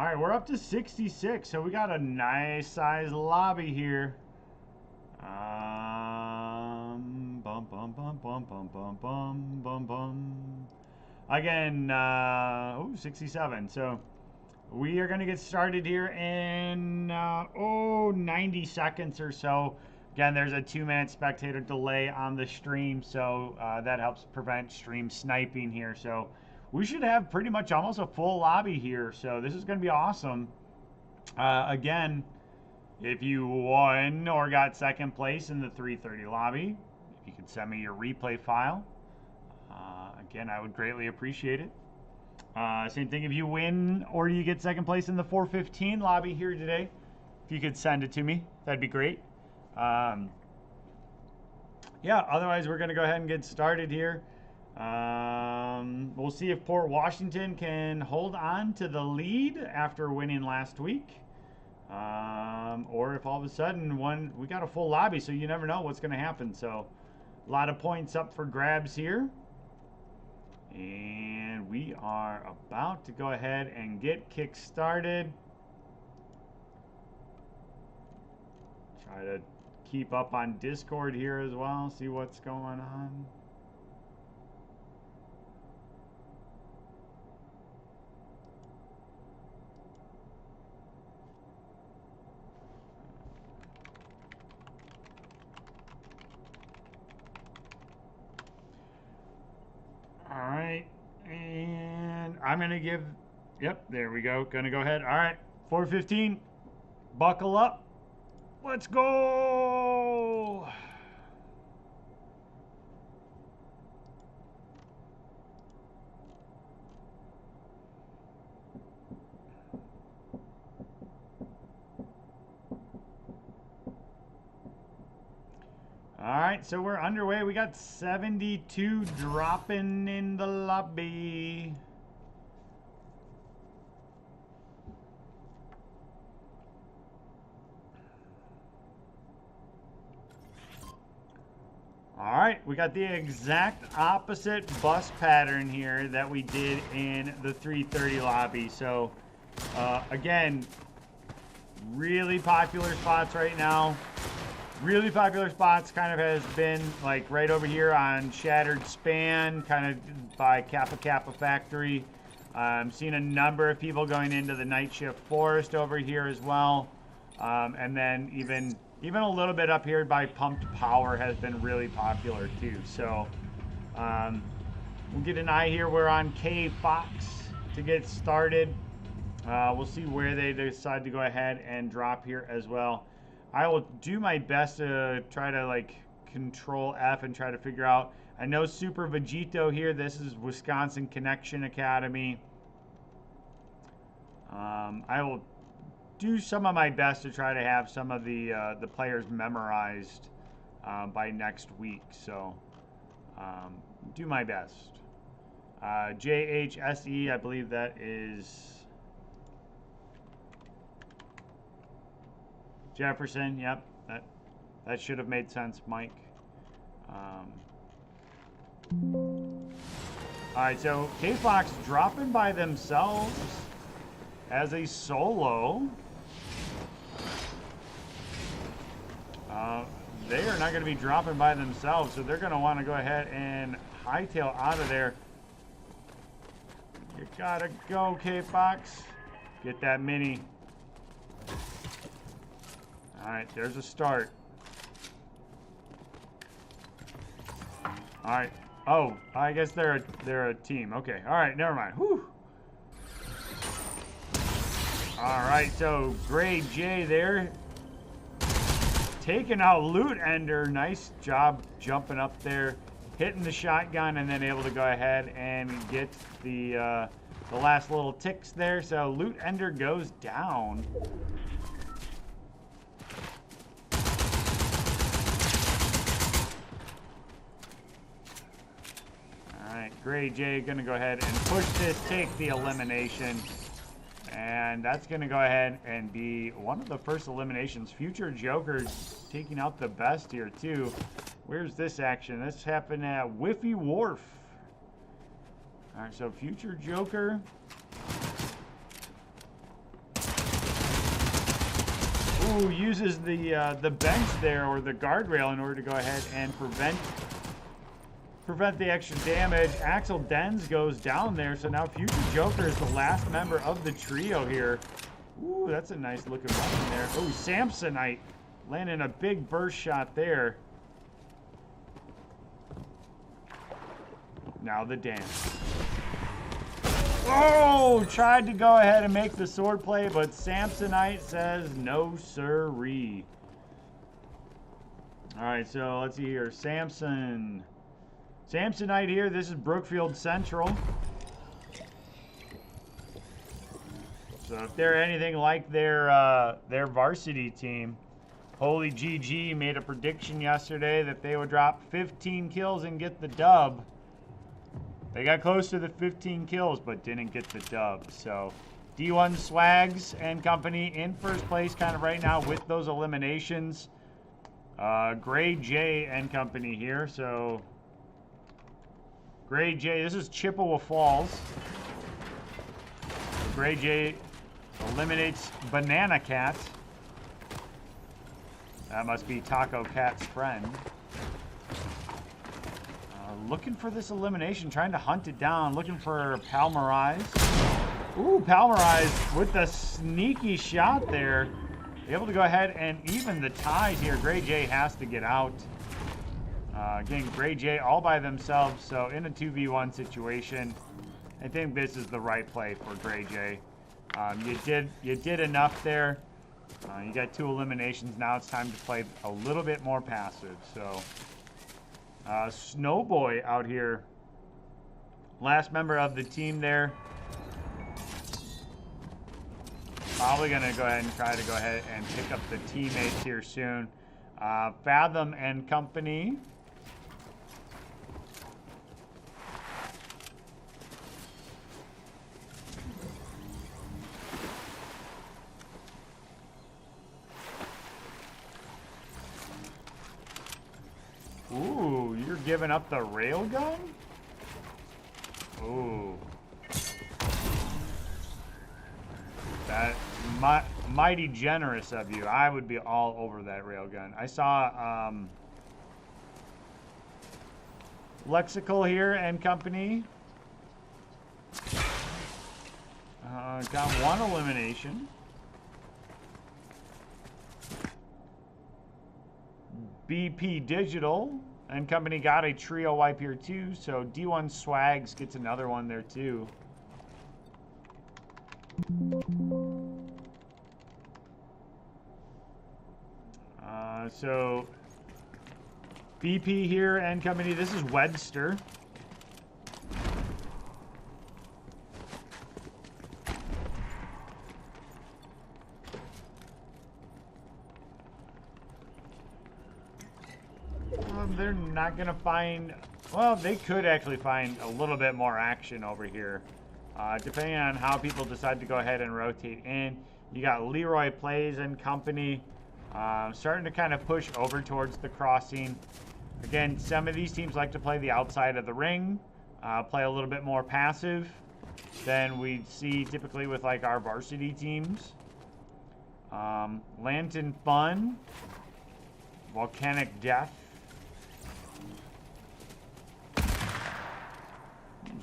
All right, we're up to 66, so we got a nice size lobby here. Bum bum bum bum bum bum bum bum bum. Again, 67. So we are going to get started here in 90 seconds or so. Again, there's a 2-minute spectator delay on the stream, so that helps prevent stream sniping here. So we should have pretty much almost a full lobby here. So this is going to be awesome. Again, if you won or got second place in the 330 lobby, if you could send me your replay file, again, I would greatly appreciate it. Same thing if you win or you get second place in the 415 lobby here today, if you could send it to me, that'd be great. Yeah, otherwise we're going to go ahead and get started here. We'll see if Port Washington can hold on to the lead after winning last week. Or if all of a sudden we got a full lobby, so you never know what's going to happen. So a lot of points up for grabs here. And we are about to go ahead and get kick started. Try to keep up on Discord here as well, see what's going on. All right, and I'm going to give, yep, there we go. Going to go ahead. All right, 415, buckle up. Let's go. All right, so we're underway. We got 72 dropping in the lobby. All right, we got the exact opposite bus pattern here that we did in the 330 lobby. So, again, really popular spots right now. Really popular spots kind of has been like right over here on Shattered Span, kind of by Kappa Kappa Factory. I'm seeing a number of people going into the Night Shift Forest over here as well. And then even a little bit up here by Pumped Power has been really popular too. So we'll get an eye here. We're on K Fox to get started. We'll see where they decide to go ahead and drop here as well. I will do my best to try to like control F and try to figure out. I know Super Vegito here. This is Wisconsin Connection Academy. I will do some of my best to try to have some of the players memorized by next week. So do my best. JHSE, I believe that is Jefferson. Yep, that should have made sense, Mike. All right, so K-Fox dropping by themselves as a solo. They are not going to be dropping by themselves, so they're going to want to go ahead and hightail out of there. You gotta go, K-Fox. Get that mini. All right, there's a start. All right. Oh, I guess they're a team. Okay. All right. Never mind. Whew. All right. So Gray J there, taking out Loot Ender. Nice job jumping up there, hitting the shotgun, and then able to go ahead and get the last little ticks there. So Loot Ender goes down. Gray J gonna go ahead and push this, take the elimination, and that's gonna go ahead and be one of the first eliminations. Future Joker taking out the best here too. Where's this action? This happened at Whiffy Wharf. All right, so Future Joker Ooh, uses the bench there or the guardrail in order to go ahead and prevent the extra damage. Axel Denz goes down there, so now Future Joker is the last member of the trio here. Ooh, that's a nice looking weapon there. Oh, Samsonite landing a big burst shot there. Now the dance. Oh, tried to go ahead and make the sword play, but Samsonite says no sirree. All right, so let's see here. Samsonite here. This is Brookfield Central. So if they're anything like their varsity team, Holy GG made a prediction yesterday that they would drop 15 kills and get the dub. They got close to the 15 kills, but didn't get the dub. So D1 Swags and company in first place kind of right now with those eliminations. Gray J and company here. So Gray J, this is Chippewa Falls. Gray J eliminates Banana Cat. That must be Taco Cat's friend. Looking for this elimination, trying to hunt it down, looking for Palmerize. Ooh, Palmerize with the sneaky shot there. Able to go ahead and even the tie here. Gray J has to get out. Again, Gray J all by themselves, so in a 2v1 situation, I think this is the right play for Gray J. You did enough there. You got 2 eliminations. Now it's time to play a little bit more passive. So, Snowboy out here, last member of the team there. Probably gonna go ahead and try to go ahead and pick up the teammates here soon. Fathom and company. Ooh, you're giving up the railgun? Ooh. That mighty generous of you. I would be all over that railgun. I saw Lexical here and company. Got 1 elimination. BP Digital and company got a trio wipe here too, so D1 Swags gets another one there too. So BP here and company, this is Webster. They're not going to find... Well, they could actually find a little bit more action over here. Depending on how people decide to go ahead and rotate in. You got Leroy Plays and company starting to kind of push over towards the crossing. Again, some of these teams like to play the outside of the ring. Play a little bit more passive than we see typically with like our varsity teams. Lantern Fun. Volcanic Death.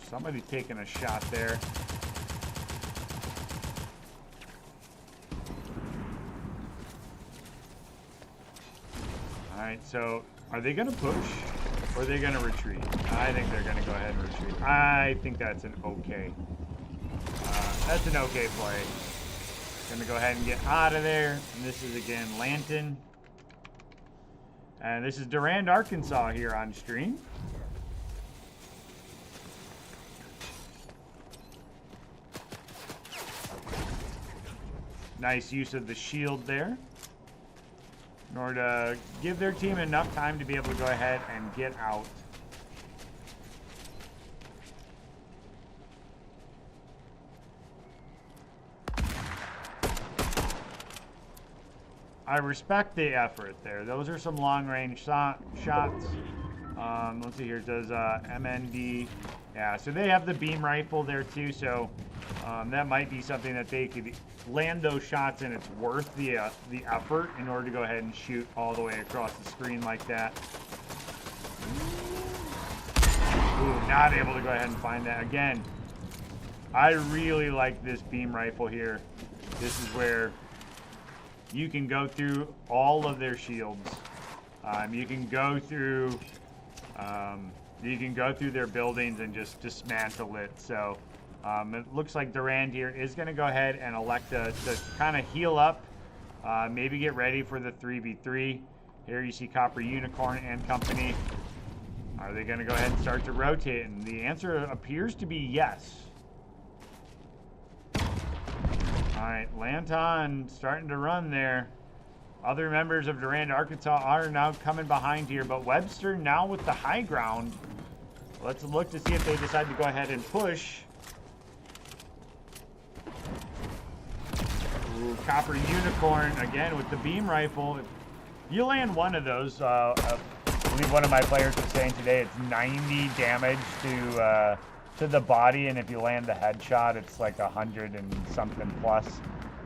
Somebody taking a shot there. All right, so are they going to push or are they going to retreat? I think they're going to go ahead and retreat. I think that's an okay. That's an okay play. Going to go ahead and get out of there. And this is again Lantern. And this is Durand, Arkansas here on stream. Nice use of the shield there in order to give their team enough time to be able to go ahead and get out. I respect the effort there. Those are some long-range shots. Let's see here. Does MND... Yeah, so they have the beam rifle there too, so That might be something that they could land those shots, and it's worth the effort in order to go ahead and shoot all the way across the screen like that. Ooh, not able to go ahead and find that. Again, I really like this beam rifle here. This is where you can go through all of their shields. You can go through their buildings and just dismantle it. So it looks like Durand here is going to go ahead and elect to kind of heal up, maybe get ready for the 3v3. Here you see Copper Unicorn and company. Are they going to go ahead and start to rotate? And the answer appears to be yes. All right, Lanton starting to run there. Other members of Durand, Arkansas are now coming behind here, but Webster now with the high ground. Let's look to see if they decide to go ahead and push. Ooh, Copper Unicorn again with the beam rifle. If you land one of those, I believe one of my players was saying today it's 90 damage to the body, and if you land the headshot, it's like 100 and something plus.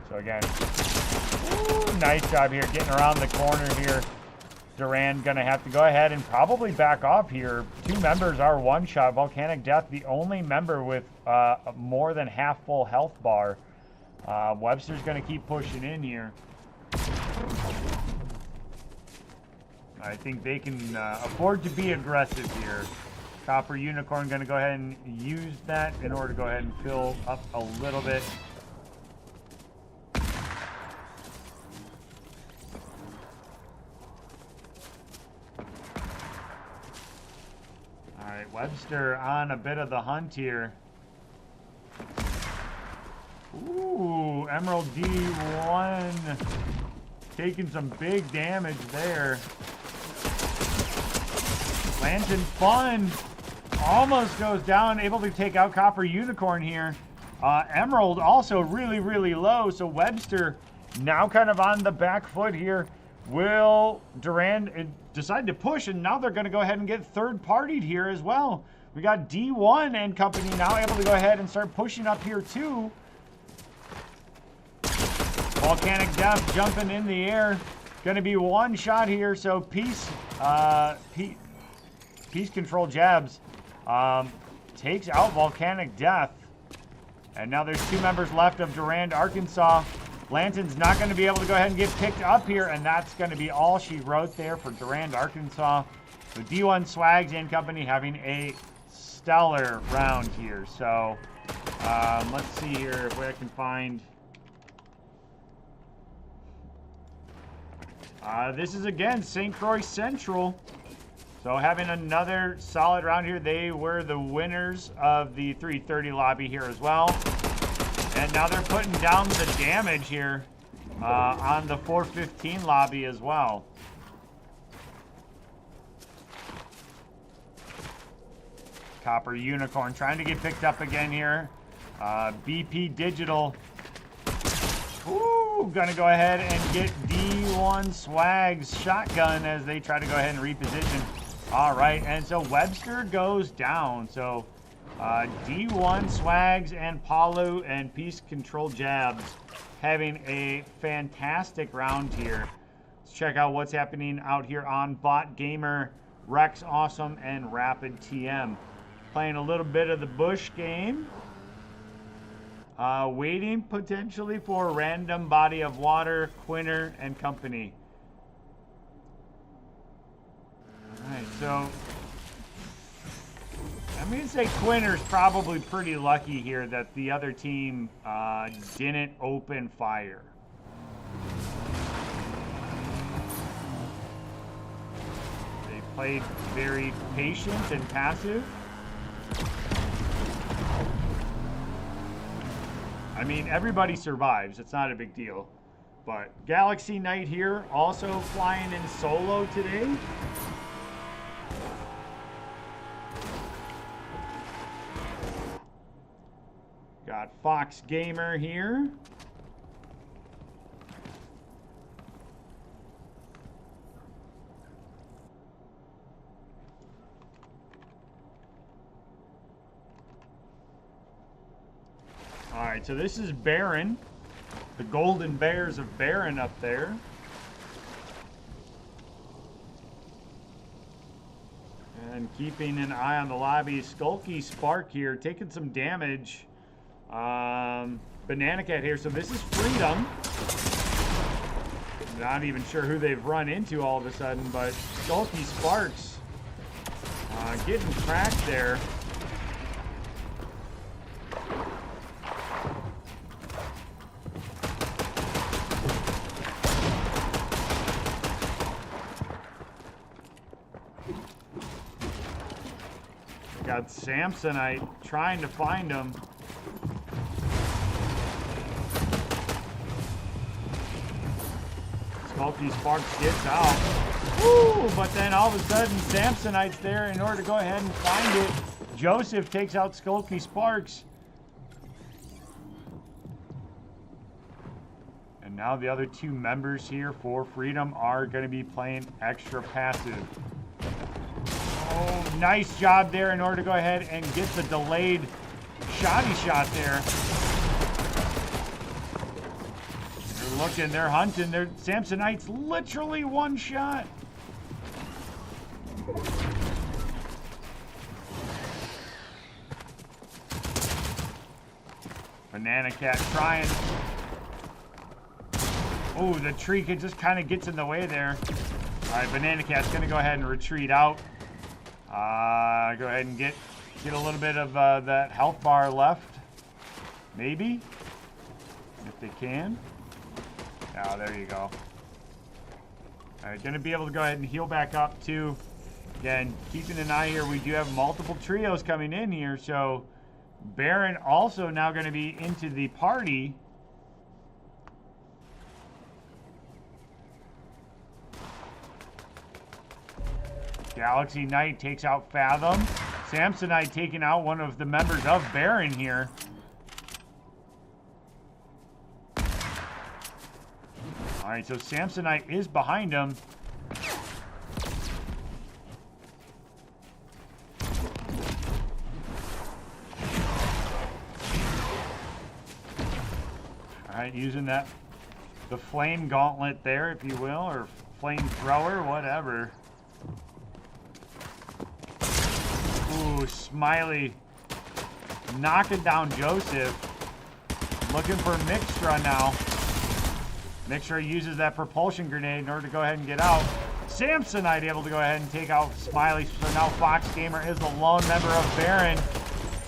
So again, ooh, nice job here getting around the corner here. Durand gonna have to go ahead and probably back off here. Two members are one shot. Volcanic Death, the only member with more than half full health bar. Webster's gonna keep pushing in here. I think they can afford to be aggressive here. Copper Unicorn going to go ahead and use that in order to go ahead and fill up a little bit. All right, Webster on a bit of the hunt here. Ooh, Emerald D1 taking some big damage there. Lantern Fun almost goes down, able to take out Copper Unicorn here. Emerald also really, really low, so Webster now kind of on the back foot here. Will Durand decide to push, and now they're going to go ahead and get third-partied here as well. We got D1 and company now able to go ahead and start pushing up here too. Volcanic Death jumping in the air. Going to be one shot here, so Peace Control Jabs takes out Volcanic Death. And now there's two members left of Durand, Arkansas. Lanton's not going to be able to go ahead and get picked up here, and that's going to be all she wrote there for Durand, Arkansas. So D1 Swags and company having a stellar round here. So let's see here if I can find... this is again St. Croix Central. So having another solid round here. They were the winners of the 330 lobby here as well. And now they're putting down the damage here on the 415 lobby as well. Copper Unicorn trying to get picked up again here. BP Digital. Ooh, gonna go ahead and get D1 Swags shotgun as they try to go ahead and reposition. All right, and so Webster goes down. So D1 Swags and Palu and Peace Control Jabs having a fantastic round here. Let's check out what's happening out here on Bot Gamer, Rex Awesome, and Rapid TM. Playing a little bit of the Bush game. Waiting potentially for Random Body of Water, Quinner, and company. Alright, so I'm going to say Quinner's probably pretty lucky here that the other team didn't open fire. They played very patient and passive. I mean, everybody survives. It's not a big deal. But Galaxy Knight here, also flying in solo today. Got Fox Gamer here. All right, so this is Baron. The Golden Bears of Baron up there. And keeping an eye on the lobby, Skulky Spark here, taking some damage. Banana Cat here, so this is Freedom. Not even sure who they've run into all of a sudden, but Skulky Sparks getting cracked there. Got Samsonite trying to find him. Skulky Sparks gets out. Woo! But then all of a sudden, Samsonite's there in order to go ahead and find it. Joseph takes out Skulky Sparks. And now the other two members here for Freedom are going to be playing extra passive. Oh, nice job there in order to go ahead and get the delayed shoddy shot there. They're looking, they're hunting. Samsonite's literally one shot. Banana Cat trying. Oh, the tree just kind of gets in the way there. All right, Banana Cat's going to go ahead and retreat out. Go ahead and get a little bit of that health bar left. Maybe. If they can. Oh, there you go. Alright, going to be able to go ahead and heal back up too. Again, keeping an eye here. We do have multiple trios coming in here. So, Baron also now going to be into the party. Galaxy Knight takes out Fathom. Samsonite taking out one of the members of Baron here. Alright, so Samsonite is behind him. Alright, using the flame gauntlet there, if you will, or flame thrower, whatever. Ooh, Smiley knocking down Joseph. Looking for Mixtra now. Mixtra uses that propulsion grenade in order to go ahead and get out. Samsonite able to go ahead and take out Smiley. So now Fox Gamer is the lone member of Baron.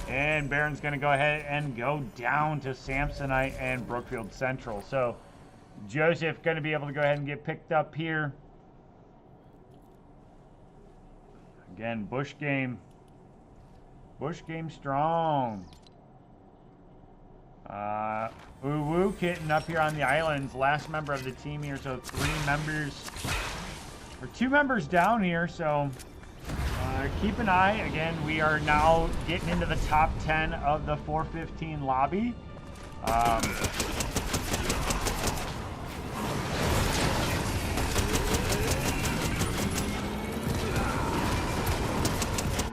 And Baron's going to go ahead and go down to Samsonite and Brookfield Central. So Joseph going to be able to go ahead and get picked up here. Again, Bush game. Bush game strong. Woo Kitten up here on the islands. Last member of the team here. So 3 members. Or 2 members down here. So keep an eye. Again, we are now getting into the top 10 of the 415 lobby.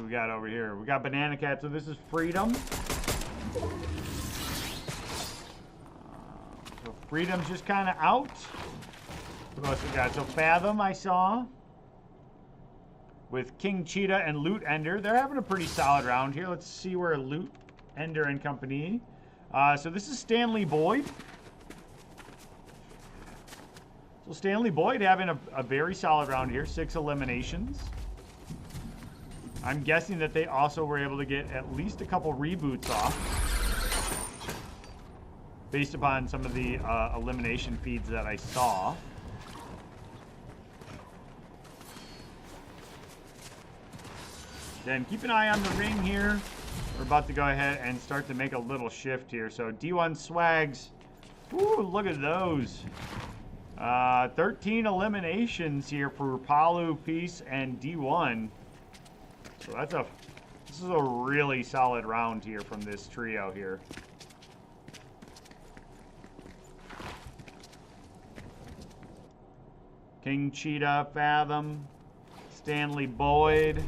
We got over here. We got Banana Cat, so this is Freedom. So Freedom's just kind of out. What else we got? So Fathom I saw with King Cheetah and Loot Ender. They're having a pretty solid round here. Let's see where Loot Ender and company. So this is Stanley Boyd. So Stanley Boyd having a very solid round here. 6 eliminations. I'm guessing that they also were able to get at least a couple reboots off based upon some of the elimination feeds that I saw. Then keep an eye on the ring here. We're about to go ahead and start to make a little shift here. So D1 Swags. Ooh, look at those. 13 eliminations here for Palu, Peace, and D1. So this is a really solid round here from this trio here. King Cheetah, Fathom, Stanley Boyd.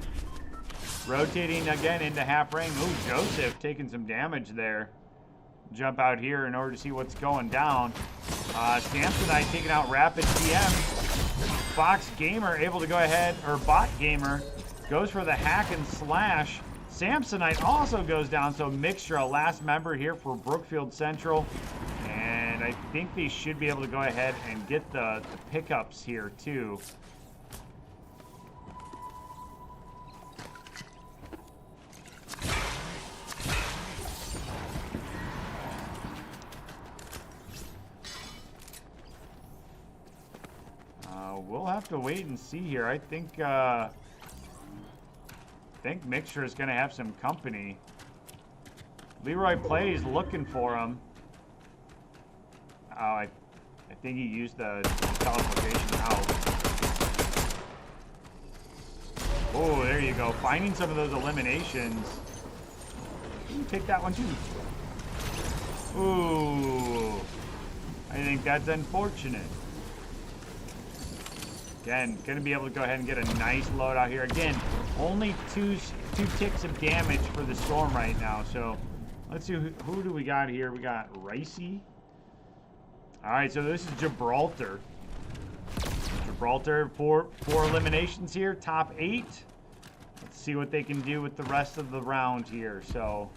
Rotating again into half ring. Ooh, Joseph taking some damage there. jump out here in order to see what's going down. Samsonite taking out Rapid TM. Fox Gamer able to go ahead, or Bot Gamer goes for the hack and slash. Samsonite also goes down, so Mixture, a last member here for Brookfield Central. And I think they should be able to go ahead and get the pickups here too. We'll have to wait and see here. I think Mixture is going to have some company. Leroy Plays looking for him. Oh, I think he used the teleportation out. Oh, there you go. Finding some of those eliminations. Ooh, take that one too. Ooh, I think that's unfortunate. Again, going to be able to go ahead and get a nice load out here. Again, only two ticks of damage for the Storm right now. So let's see, who do we got here? We got Ricey. All right, so this is Gibraltar. Gibraltar, four eliminations here, top 8. Let's see what they can do with the rest of the round here. So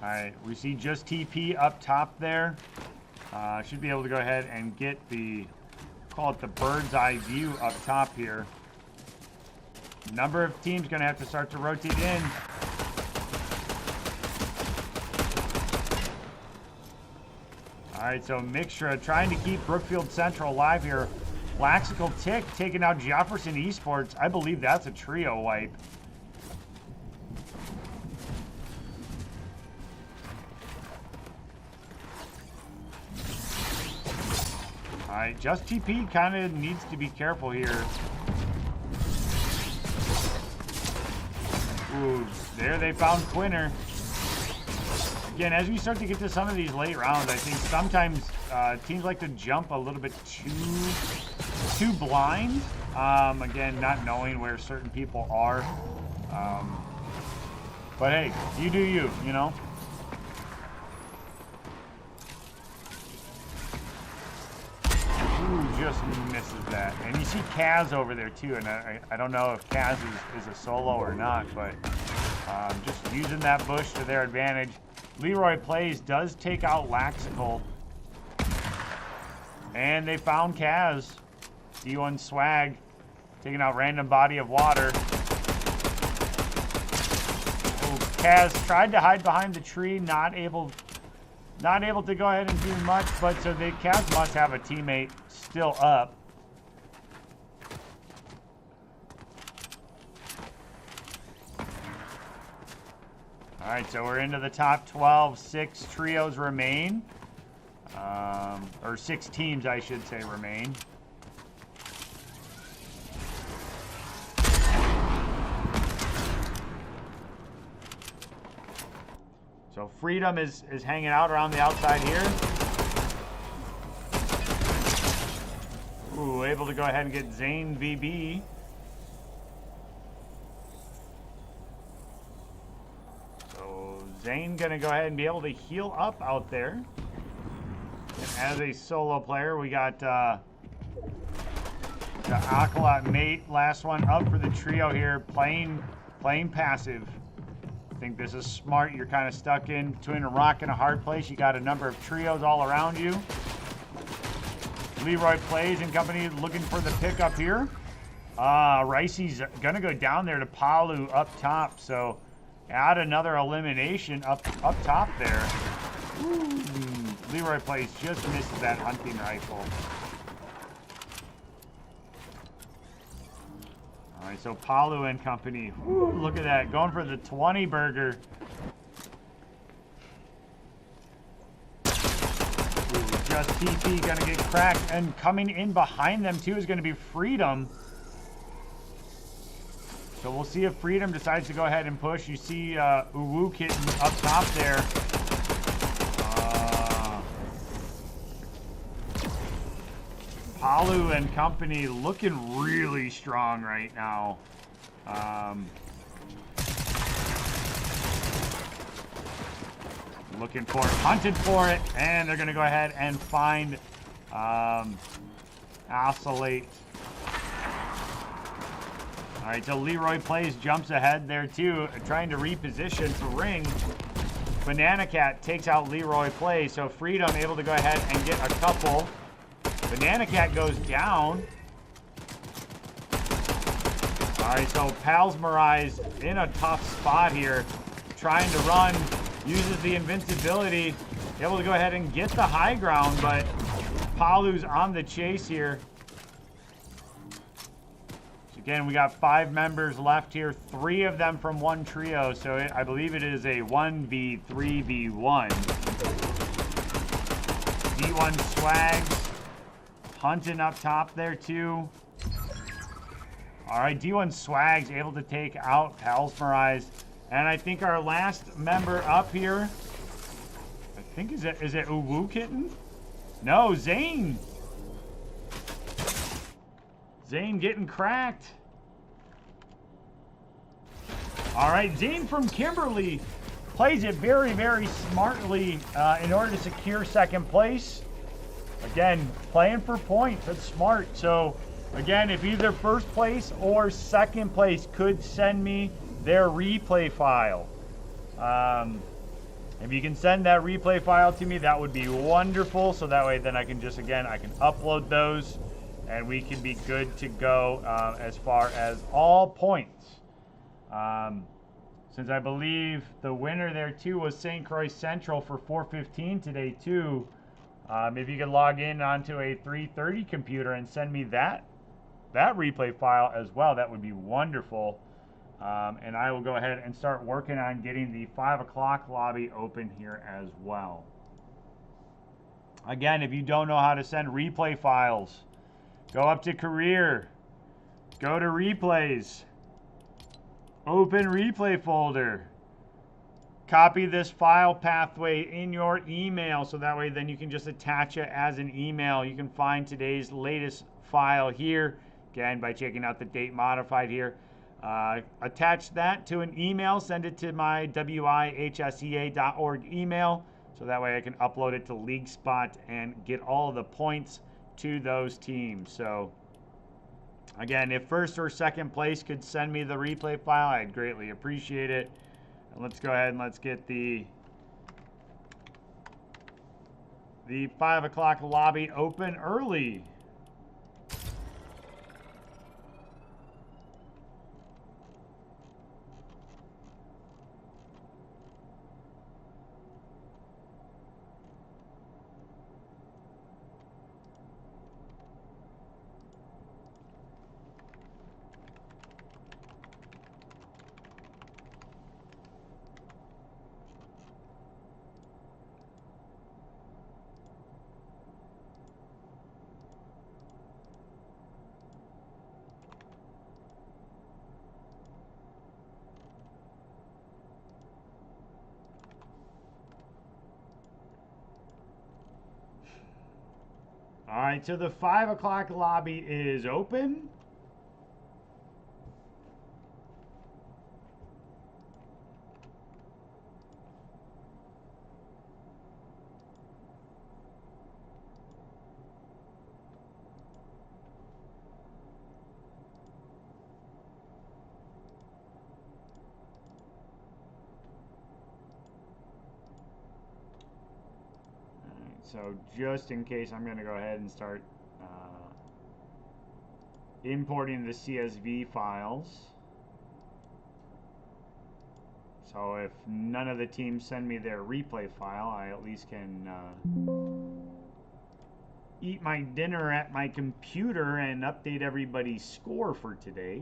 all right, we see just TP up top there. Should be able to go ahead and get the, call it the bird's eye view up top here. Number of teams going to have to start to rotate in. All right, so Mixture trying to keep Brookfield Central alive here. Laxical Tick taking out Jefferson Esports. I believe that's a trio wipe. All right, Just TP kind of needs to be careful here. Ooh, there they found Quinner. Again, as we start to get to some of these late rounds, I think sometimes teams like to jump a little bit too blind. Again, not knowing where certain people are. But hey, you do you, you know? Ooh, just misses that. And you see Kaz over there too, and I don't know if Kaz is a solo or not, but just using that bush to their advantage. Leroy Plays does take out Laxical. And they found Kaz. D1 Swag taking out Random Body of Water. Oh, Kaz tried to hide behind the tree, not able to go ahead and do much, but so Kaz must have a teammate still up. All right, so we're into the top 12. 6 trios remain. Or 6 teams, I should say, remain. So Freedom is hanging out around the outside here. Ooh, able to go ahead and get Zane VB. So Zane gonna go ahead and be able to heal up out there. And as a solo player, we got the Acolyte Mate, last one up for the trio here, playing passive. I think this is smart. You're kind of stuck in between a rock and a hard place. You got a number of trios all around you. Leroy Plays and company looking for the pickup here. Ricey's gonna go down there to Palu up top, so add another elimination up top there. Ooh, Leroy Plays just misses that hunting rifle. All right, so Palu and company. Ooh, look at that, going for the 20 burger. Just TP gonna get cracked, and coming in behind them too is gonna be Freedom. So we'll see if Freedom decides to go ahead and push. You see Uwu Kitten up top there. Palu and company looking really strong right now. looking for it, hunted for it, and they're going to go ahead and find Oscillate. All right, so Leroy Plays jumps ahead there too, trying to reposition to Ring. Banana Cat takes out Leroy Plays, so Freedom able to go ahead and get a couple. Banana Cat goes down. All right, so Palsmerize in a tough spot here, trying to run, uses the invincibility, able to go ahead and get the high ground, but Palu's on the chase here. So again, we got 5 members left here, 3 of them from one trio, so I believe it is a 1v3v1. D1 Swags hunting up top there too. All right, D1 Swags able to take out Palsmerize. And I think our last member up here, I think, is it Uwu Kitten? No, Zane. Zane getting cracked. All right, Zane from Kimberly plays it very, very smartly in order to secure second place. Again, playing for points, that's smart. So again, if either first place or second place could send me their replay file. If you can send that replay file to me, that would be wonderful. So that way then I can just, again, I can upload those and we can be good to go as far as all points. Since I believe the winner there too was St. Croix Central for 415 today too. If you could log in onto a 330 computer and send me that replay file as well, that would be wonderful. And I will go ahead and start working on getting the 5 o'clock lobby open here as well. Again, if you don't know how to send replay files, go up to career, go to replays, open replay folder, copy this file pathway in your email so that way then you can just attach it as an email. You can find today's latest file here, again, by checking out the date modified here. Attach that to an email, send it to my wihsea.org email, so that way I can upload it to LeagueSpot and get all the points to those teams. So again, if first or second place could send me the replay file, I'd greatly appreciate it. And let's go ahead and let's get the 5 o'clock lobby open early. All right, so the 5 o'clock lobby is open. So just in case, I'm going to go ahead and start importing the CSV files. So if none of the teams send me their replay file, I at least can eat my dinner at my computer and update everybody's score for today.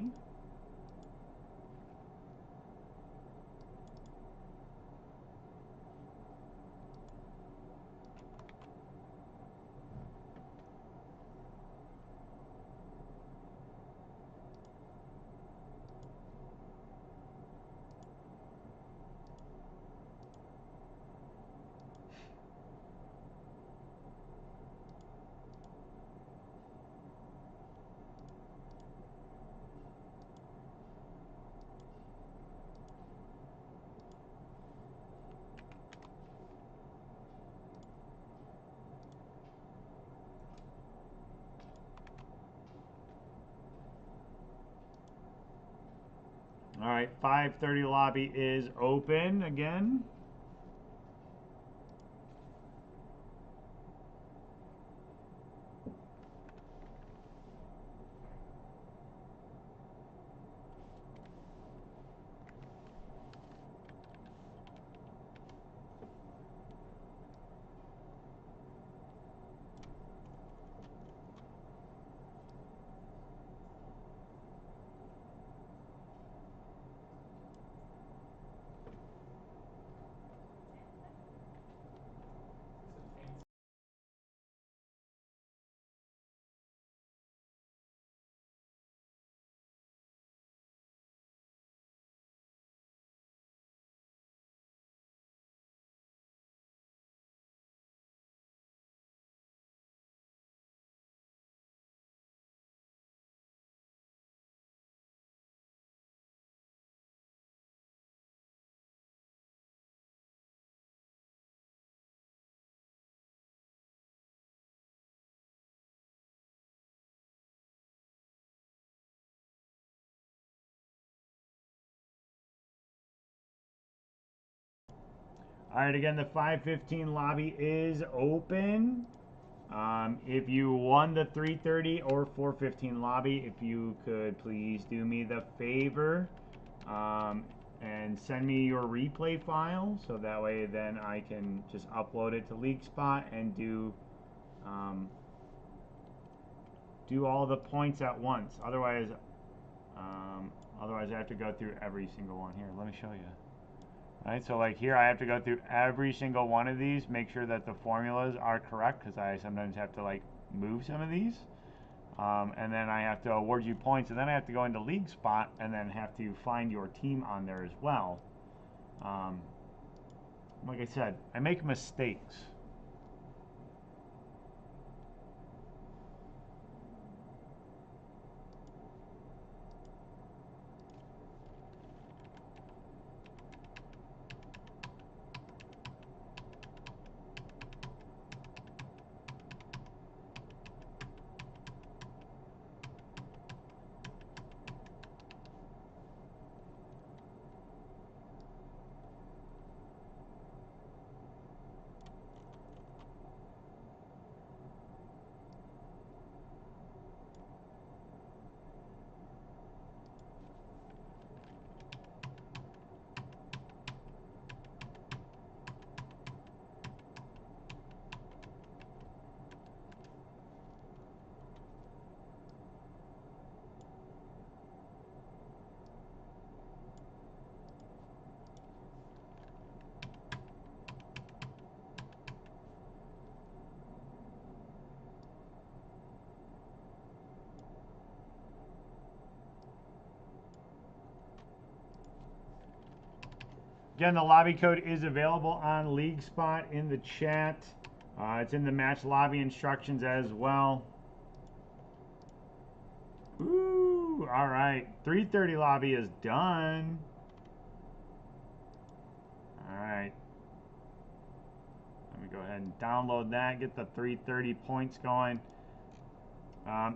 right, 5:30 lobby is open again. All right, again, the 5:15 lobby is open. If you won the 3:30 or 4:15 lobby, if you could please do me the favor and send me your replay file, so that way then I can just upload it to LeagueSpot and do all the points at once. Otherwise, I have to go through every single one. Here, let me show you. All right, so like here, I have to go through every single one of these, make sure that the formulas are correct, because I sometimes have to like move some of these. And then I have to award you points, and then I have to go into LeagueSpot and then have to find your team on there as well. Like I said, I make mistakes. Again, the lobby code is available on LeagueSpot in the chat. It's in the match lobby instructions as well. Ooh, all right. 3:30 lobby is done. All right. Let me go ahead and download that, get the 3:30 points going.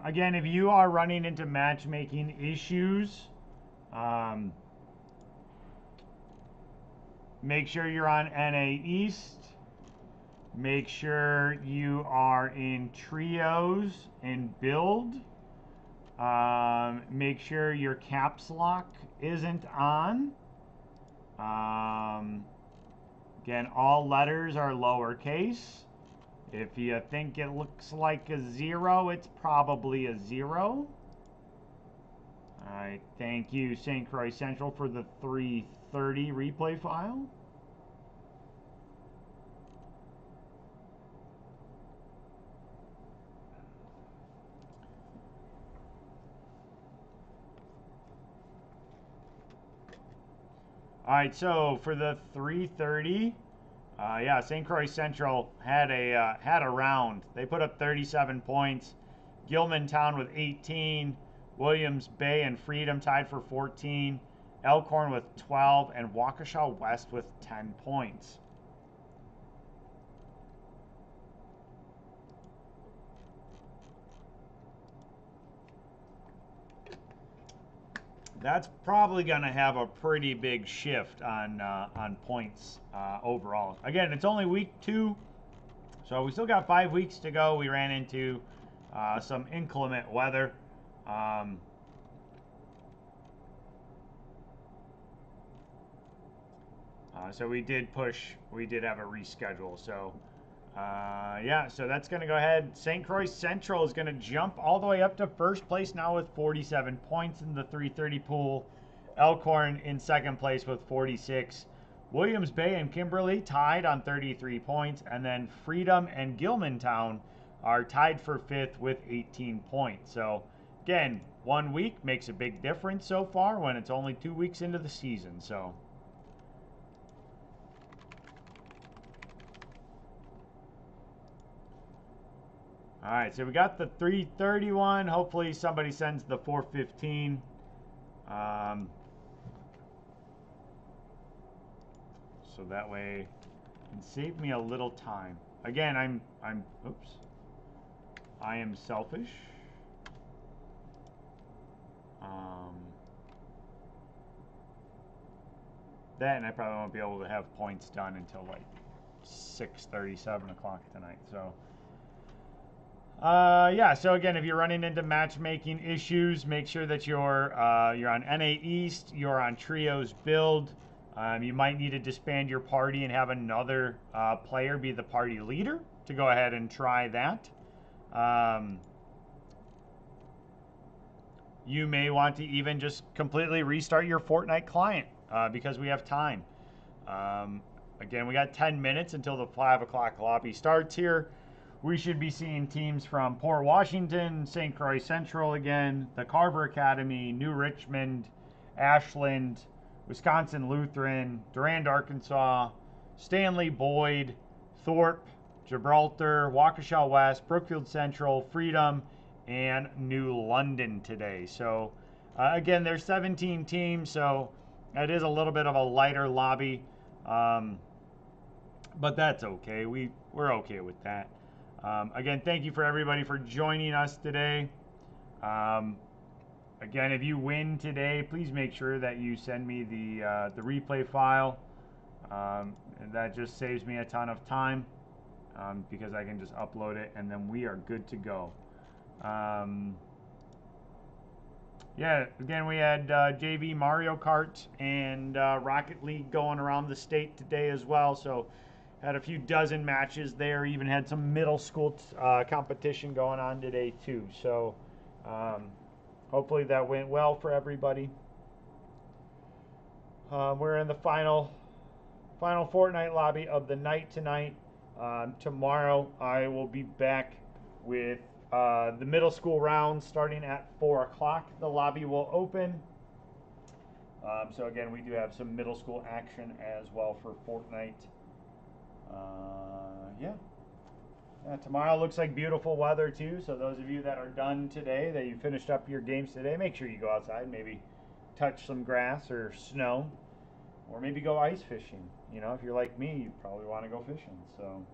Again, if you are running into matchmaking issues, make sure you're on NA East. Make sure you are in trios and build. Make sure your caps lock isn't on. Again, all letters are lowercase. If you think it looks like a 0, it's probably a 0. All right, thank you, St. Croix Central, for the 3:30 replay file. All right, so for the 3:30, yeah, St. Croix Central had a round. They put up 37 points. Gilman Town with 18. Williams Bay and Freedom tied for 14. Elkhorn with 12, and Waukesha West with 10 points. that's probably going to have a pretty big shift on points overall. Again, it's only week 2, so we still got 5 weeks to go. We ran into some inclement weather. So we did have a reschedule. So yeah, so that's going to go ahead. St. Croix Central is going to jump all the way up to first place now with 47 points in the 330 pool. Elkhorn in second place with 46. Williams Bay and Kimberly tied on 33 points. And then Freedom and Gilmantown are tied for 5th with 18 points. So again, 1 week makes a big difference so far when it's only 2 weeks into the season. So all right, so we got the 331. Hopefully somebody sends the 415. So that way it can save me a little time. Again, I am selfish. Then I probably won't be able to have points done until like 6:30, 7 o'clock tonight. So yeah, so again, if you're running into matchmaking issues, make sure that you're on NA East, you're on Trios Build. You might need to disband your party and have another player be the party leader to go ahead and try that. You may want to even just completely restart your Fortnite client because we have time. Again, we got 10 minutes until the 5 o'clock lobby starts here. We should be seeing teams from Port Washington, St. Croix Central again, the Carver Academy, New Richmond, Ashland, Wisconsin Lutheran, Durand, Arkansas, Stanley Boyd, Thorpe, Gibraltar, Waukesha West, Brookfield Central, Freedom, and New London today. So again, there's 17 teams, so it is a little bit of a lighter lobby, but that's okay. We're okay with that. Again, thank you for everybody for joining us today. Again, if you win today, please make sure that you send me the replay file. And that just saves me a ton of time because I can just upload it and then we are good to go. Yeah, again, we had JV Mario Kart and Rocket League going around the state today as well. So had a few dozen matches there. Even had some middle school competition going on today too. So hopefully that went well for everybody. We're in the final Fortnite lobby of the night tonight. Tomorrow I will be back with the middle school round starting at 4 o'clock. The lobby will open. So again, we do have some middle school action as well for Fortnite. Yeah, tomorrow looks like beautiful weather too. So those of you that are done today, that you finished up your games today, make sure you go outside, maybe touch some grass or snow, or maybe go ice fishing. You know, if you're like me, you probably want to go fishing. So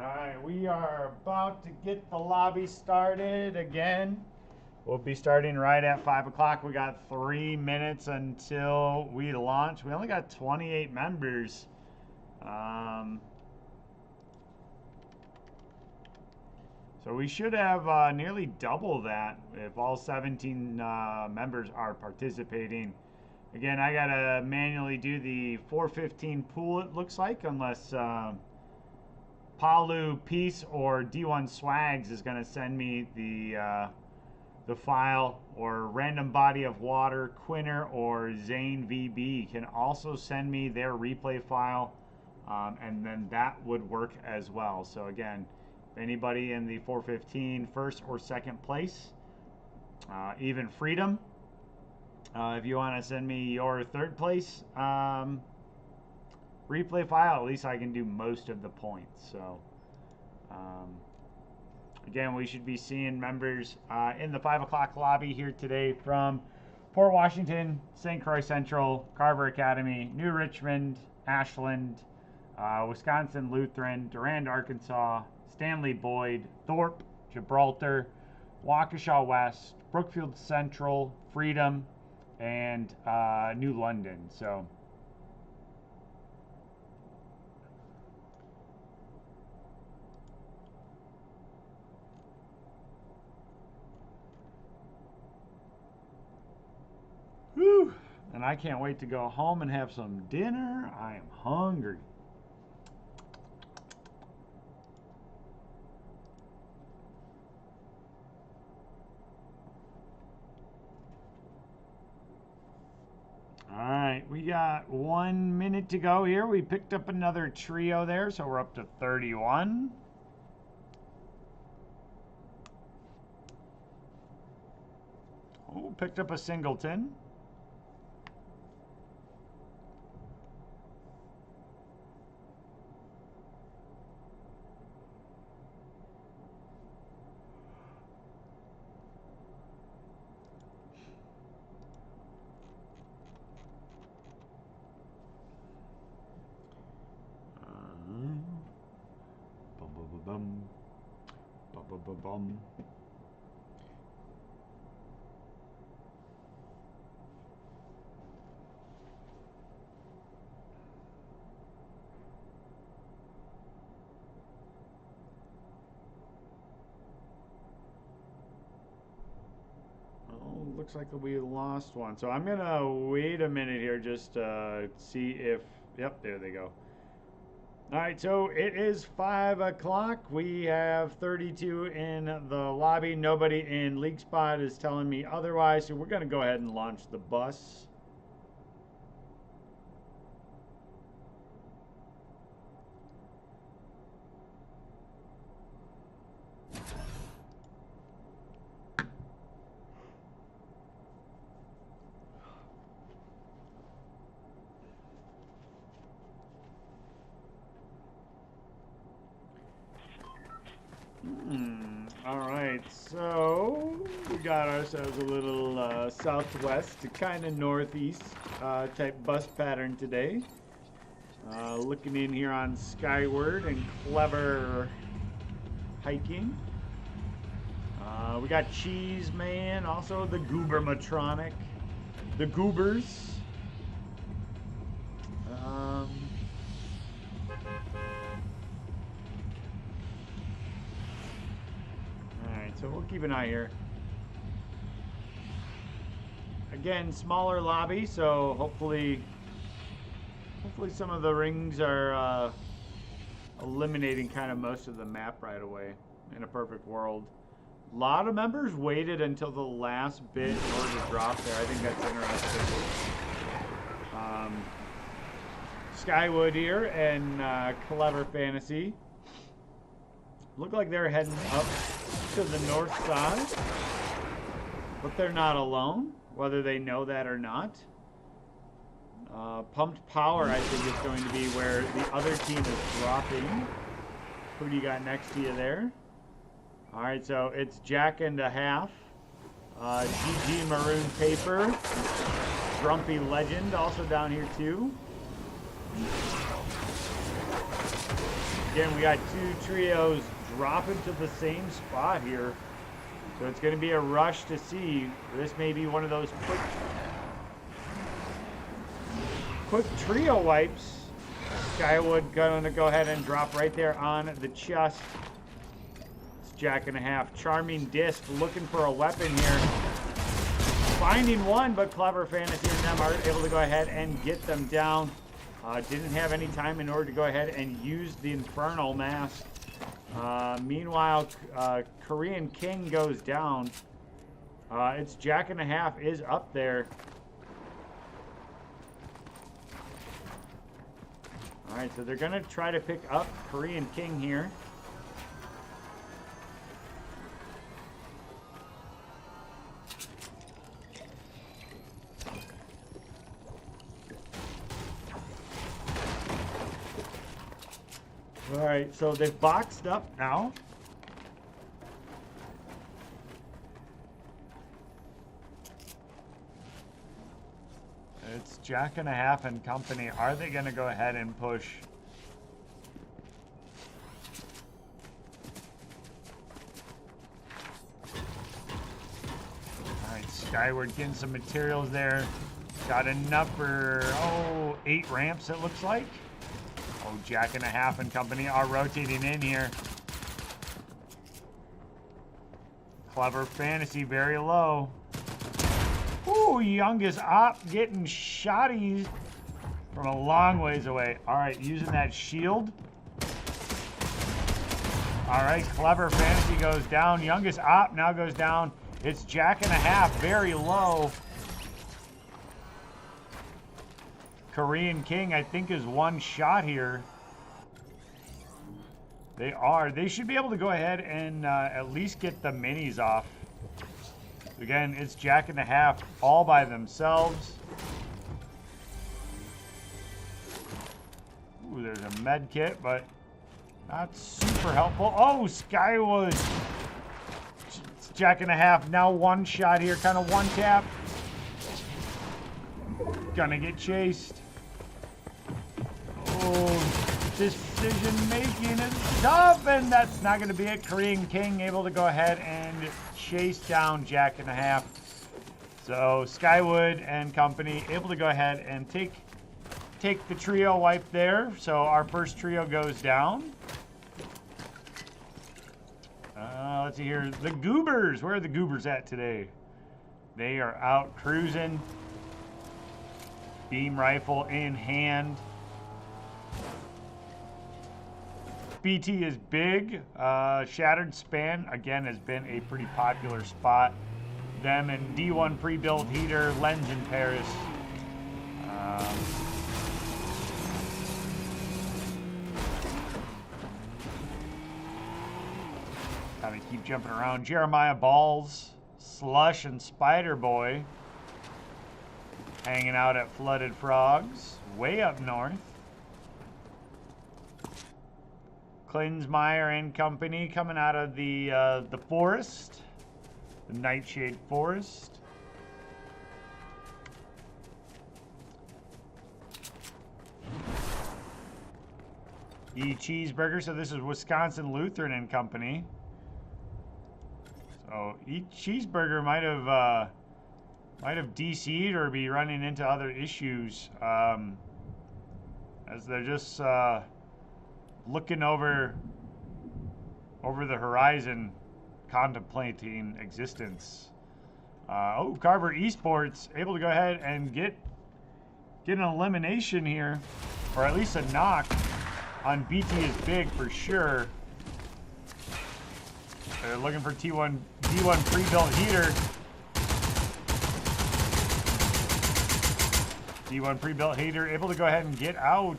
Alright, we are about to get the lobby started again. We'll be starting right at 5 o'clock. We got 3 minutes until we launch. We only got 28 members. So we should have nearly double that if all 17 members are participating. Again, I gotta manually do the 415 pool, it looks like, unless Palu Peace or D1 Swags is gonna send me the file, or Random Body of Water, Quinner, or Zane VB can also send me their replay file, and then that would work as well. So again, if anybody in the 415 first or second place, even Freedom, if you want to send me your third place replay file, at least I can do most of the points. So again, we should be seeing members in the 5 o'clock lobby here today from Port Washington, St. Croix Central, Carver Academy, New Richmond, Ashland, Wisconsin Lutheran, Durand, Arkansas, Stanley Boyd, Thorpe, Gibraltar, Waukesha West, Brookfield Central, Freedom, and New London. So whew, and I can't wait to go home and have some dinner. I am hungry. Alright, we got 1 minute to go here. We picked up another trio there, so we're up to 31. Oh, picked up a singleton. Bum, bum, bum, bum, bum. Oh, looks like we lost one. So I'm gonna wait a minute here just to see if, yep, there they go. All right, so it is 5 o'clock. We have 32 in the lobby. Nobody in League Spot is telling me otherwise, so we're going to go ahead and launch the bus. All right, so we got ourselves a little southwest to kind of northeast type bus pattern today. Looking in here on Skyward and Clever Hiking. We got Cheese Man, also the Goobermatronic, the Goobers. So we'll keep an eye here. Again, smaller lobby, so hopefully some of the rings are eliminating kind of most of the map right away in a perfect world. A lot of members waited until the last bit in order to drop there. I think that's interesting. Skywood here and Clever Fantasy. Look like they're heading up to the north side, but they're not alone, whether they know that or not. Pumped Power, I think, is going to be where the other team is dropping. Who do you got next to you there? All right, so it's Jack and a Half, GG Maroon Paper, Grumpy Legend also down here too. Again, we got two trios dropping to the same spot here. So it's going to be a rush to see. This may be one of those quick trio wipes. Skywood going to go ahead and drop right there on the chest. It's Jack-and-a-half. Charming Disc looking for a weapon here. Finding one, but Clever Fantasy and them are able to go ahead and get them down. Didn't have any time in order to go ahead and use the Infernal Mask. Meanwhile, Korean King goes down. It's Jack-and-a-half is up there. All right, so they're going to try to pick up Korean King here. All right, so they've boxed up now. It's Jack-and-a-half and company. Are they going to go ahead and push? All right, Skyward getting some materials there. Got enough for, 8 ramps it looks like. Oh, Jack-and-a-half and company are rotating in here. Clever Fantasy very low. Ooh, Youngest Op getting shotties from a long ways away. All right, using that shield. All right, Clever Fantasy goes down. Youngest Op now goes down. It's Jack-and-a-half very low. Korean King, I think, is one shot here. They are. They should be able to go ahead and at least get the minis off. Again, it's Jack-and-a-half all by themselves. Ooh, there's a med kit, but not super helpful. Oh, Skywood. It's Jack-and-a-half. Now one shot here, kind of one tap. Gonna get chased. Oh, decision making is tough, and that's not gonna be it. Korean King able to go ahead and chase down Jack-and-a-half. So Skywood and company able to go ahead and take the trio wipe there. So our first trio goes down. Let's see here. The Goobers. Where are the Goobers at today? They are out cruising. Beam rifle in hand. BT is big. Shattered Span, again, has been a pretty popular spot. Them and D1 pre-built heater, Lens in Paris. Kind of keep jumping around. Jeremiah Balls, Slush, and Spider Boy hanging out at Flooded Frogs, way up north. Klinsmeyer and company coming out of the forest, the Nightshade Forest. E Cheeseburger, so this is Wisconsin Lutheran and company. So E Cheeseburger might have DC'd or be running into other issues as they're just looking over the horizon, contemplating existence. Carver Esports able to go ahead and get an elimination here, or at least a knock on BT is big for sure. They're looking for D1 pre-built heater. D1 pre-built heater able to go ahead and get out.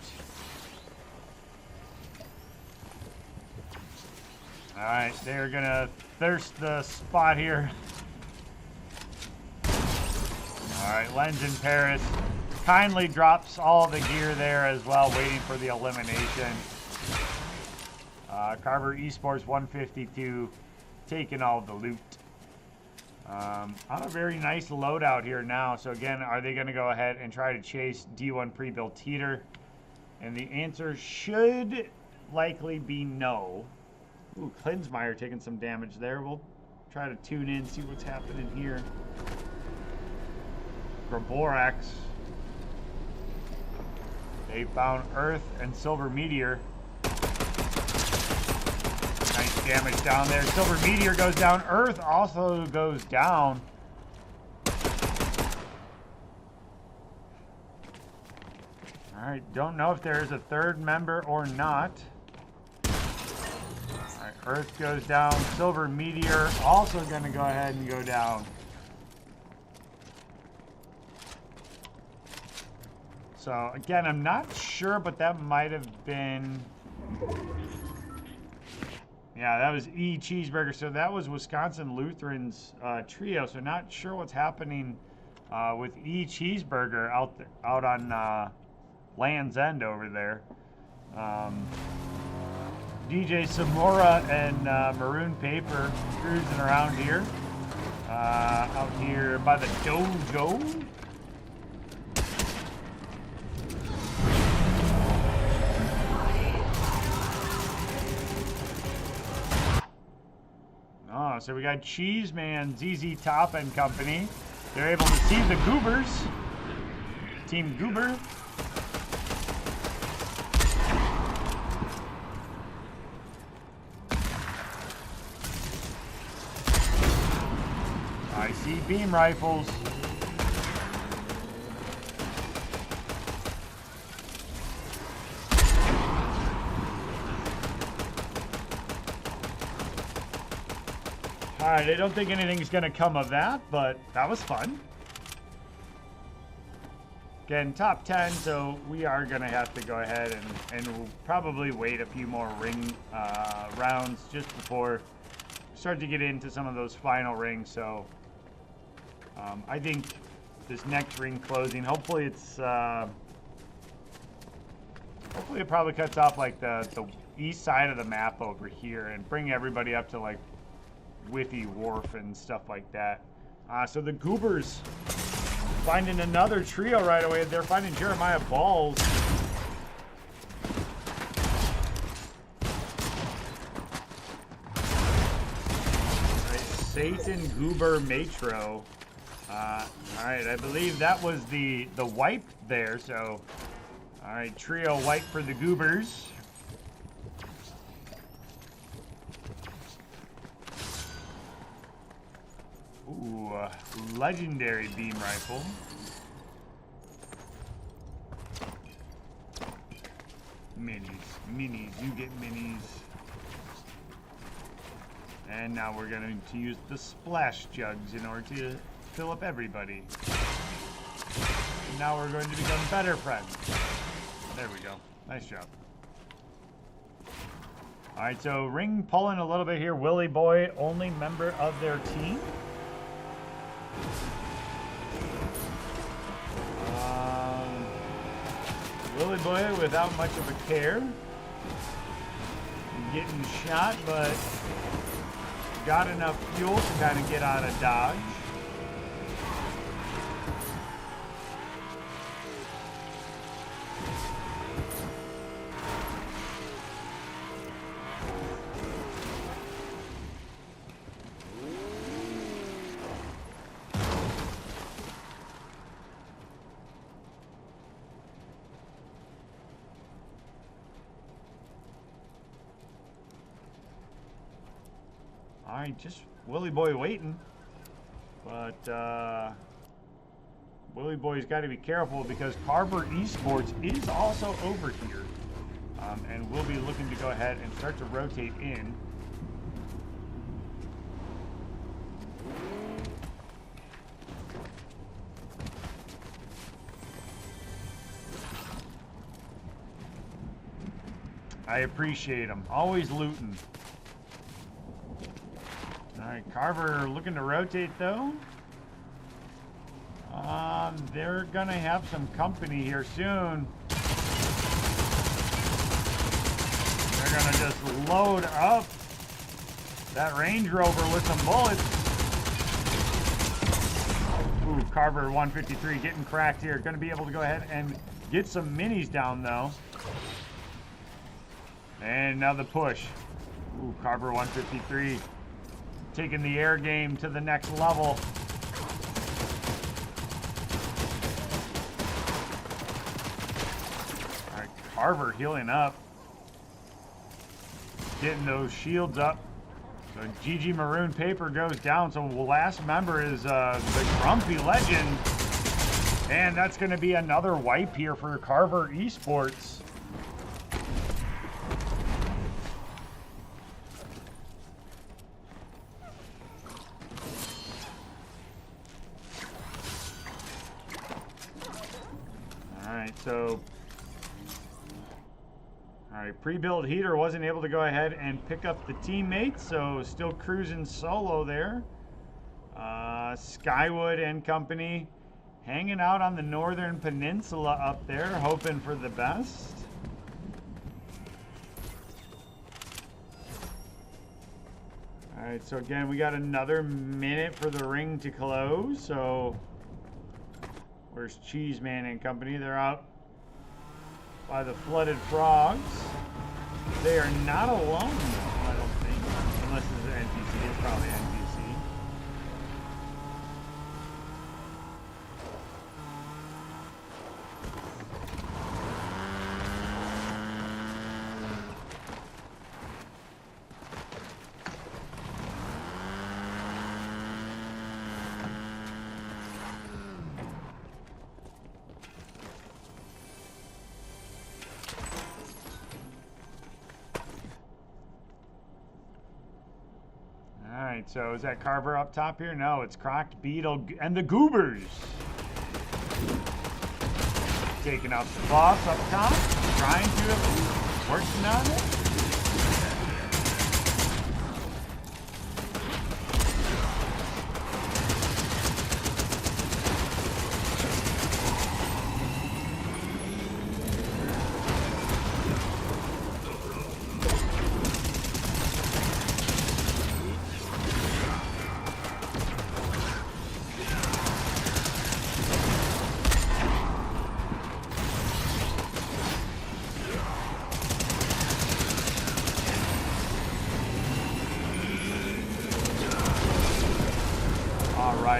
All right, they're gonna thirst the spot here. All right, Lens in Paris kindly drops all the gear there as well, waiting for the elimination. Carver Esports 152 taking all the loot. On a very nice loadout here now. So again, are they going to go ahead and try to chase D1 pre-built heater? And the answer should likely be no. Ooh, Klinsmeyer taking some damage there. We'll try to tune in, see what's happening here. Graborax. They found Earth and Silver Meteor. Nice damage down there. Silver Meteor goes down. Earth also goes down. Alright, don't know if there is a third member or not. Alright, Earth goes down. Silver Meteor also going to go ahead and go down. So, again, I'm not sure, but that might have been... Yeah, that was E. Cheeseburger. So that was Wisconsin Lutheran's trio. So not sure what's happening with E. Cheeseburger out on Land's End over there. DJ Samora and Maroon Paper cruising around here. Out here by the dojo. Oh, so we got Cheeseman, ZZ Top and Company. They're able to see the Goobers. Team Goober. I see beam rifles. Alright, I don't think anything's going to come of that, but that was fun. Again, top 10, so we are going to have to go ahead and we'll probably wait a few more ring rounds just before we start to get into some of those final rings. So I think this next ring closing, hopefully it's hopefully it probably cuts off like the east side of the map over here and bring everybody up to like Whiffy Wharf and stuff like that. So the Goobers finding another trio right away. They're finding Jeremiah Balls. Right, Satan Goober Matro. Alright, I believe that was the wipe there. So, alright, trio wipe for the Goobers. Ooh, legendary beam rifle. Minis, you get minis. And now we're going to use the splash jugs in order to fill up everybody. And now we're going to become better friends. There we go. Nice job. Alright, so ring pulling a little bit here. Willie Boy, only member of their team. Willie Boy without much of a care. Getting shot, but got enough fuel to kind of get out of dodge. Alright, just Willie Boy waiting. But Willie Boy's got to be careful because Carver Esports is also over here. And we'll be looking to go ahead and start to rotate in. I appreciate them. Always looting. Alright, Carver looking to rotate though. They're gonna have some company here soon. They're gonna just load up that Range Rover with some bullets. Ooh, Carver 153 getting cracked here. Gonna be able to go ahead and get some minis down though. And now the push. Ooh, Carver 153. Taking the air game to the next level. Alright, Carver healing up. Getting those shields up. So GG Maroon Paper goes down. So last member is the Grumpy Legend. And that's going to be another wipe here for Carver Esports. Pre-built heater wasn't able to go ahead and pick up the teammates, so still cruising solo there. Skywood and company hanging out on the northern peninsula up there, hoping for the best. Alright, so again, we got another minute for the ring to close, so where's Cheeseman and company? They're out by the flooded frogs. They are not alone, though, I don't think. Unless it's an NPC. It's probably NPC. So is that Carver up top here? No, it's Crocked Beetle and the Goobers. Taking out the boss up top, trying to at least working on it.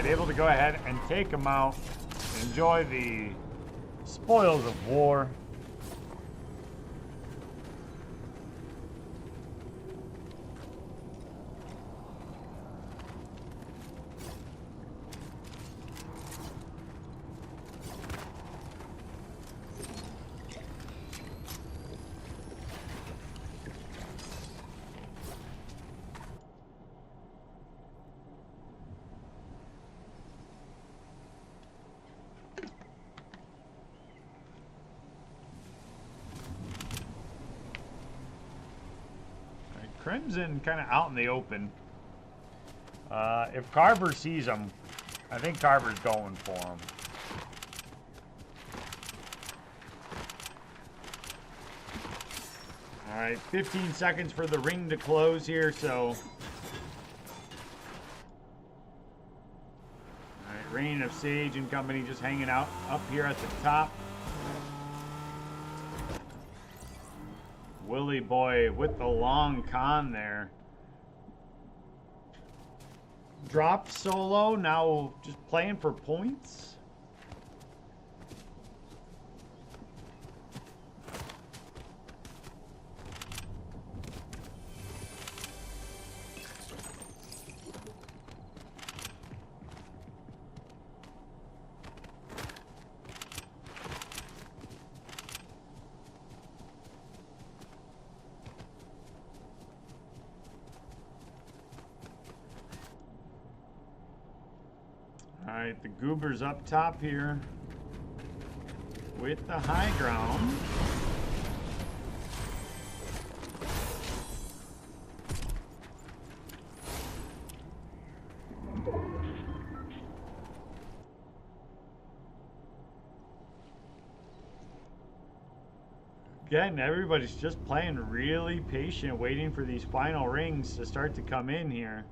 Able to go ahead and take them out. Enjoy the spoils of war. Crimson kind of out in the open. If Carver sees him, I think Carver's going for him. All right, 15 seconds for the ring to close here, so. All right, Reign of Sage and company just hanging out up here at the top. Willie Boy with the long con there. Dropped solo, now just playing for points. Alright, the Goobers up top here with the high ground. Again, everybody's just playing really patient, waiting for these final rings to start to come in here.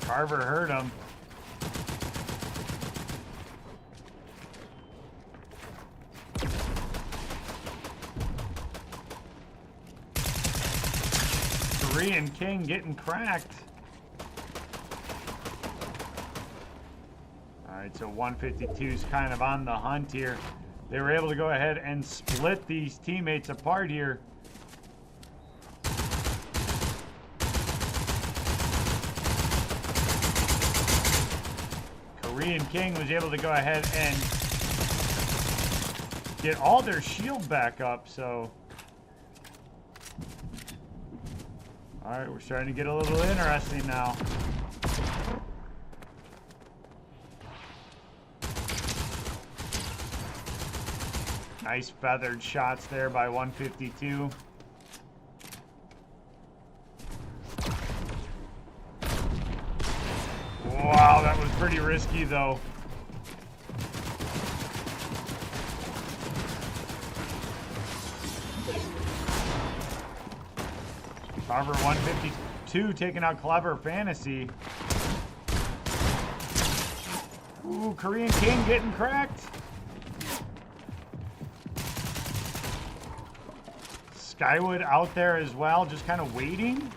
Carver heard him. Korean King getting cracked. Alright, so 152 is kind of on the hunt here. They were able to go ahead and split these teammates apart here. Korean King was able to go ahead and get all their shield back up, so... Alright, we're starting to get a little interesting now. Nice feathered shots there by 152. Wow, that was pretty risky though. Carver 152 taking out Clever Fantasy. Ooh, Korean King getting cracked. Skywood out there as well, just kind of waiting.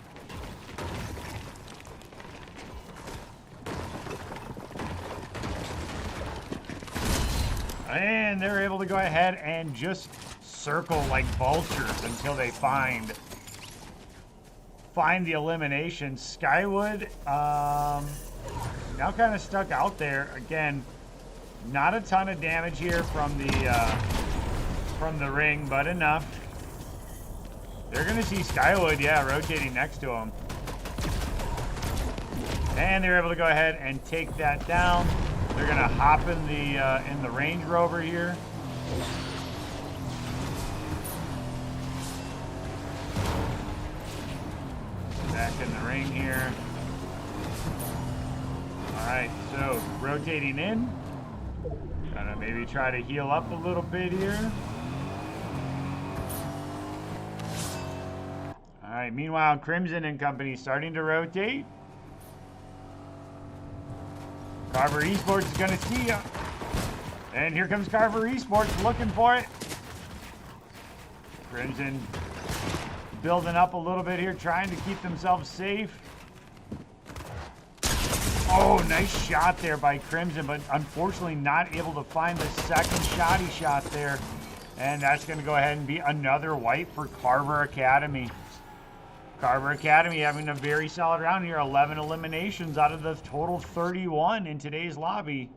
And they're able to go ahead and just circle like vultures until they find the elimination. Skywood now kind of stuck out there. Again, not a ton of damage here from the ring, but enough. They're going to see Skywood, yeah, rotating next to him. And they're able to go ahead and take that down. They're going to hop in the Range Rover here. Back in the ring here. All right, so rotating in. Gonna maybe try to heal up a little bit here. All right, meanwhile, Crimson and company starting to rotate. Carver Esports is going to see ya. And here comes Carver Esports looking for it. Crimson building up a little bit here, trying to keep themselves safe. Oh, nice shot there by Crimson, but unfortunately not able to find the second shoddy shot there. And that's going to go ahead and be another wipe for Carver Academy. Carver Academy having a very solid round here. 11 eliminations out of the total 31 in today's lobby.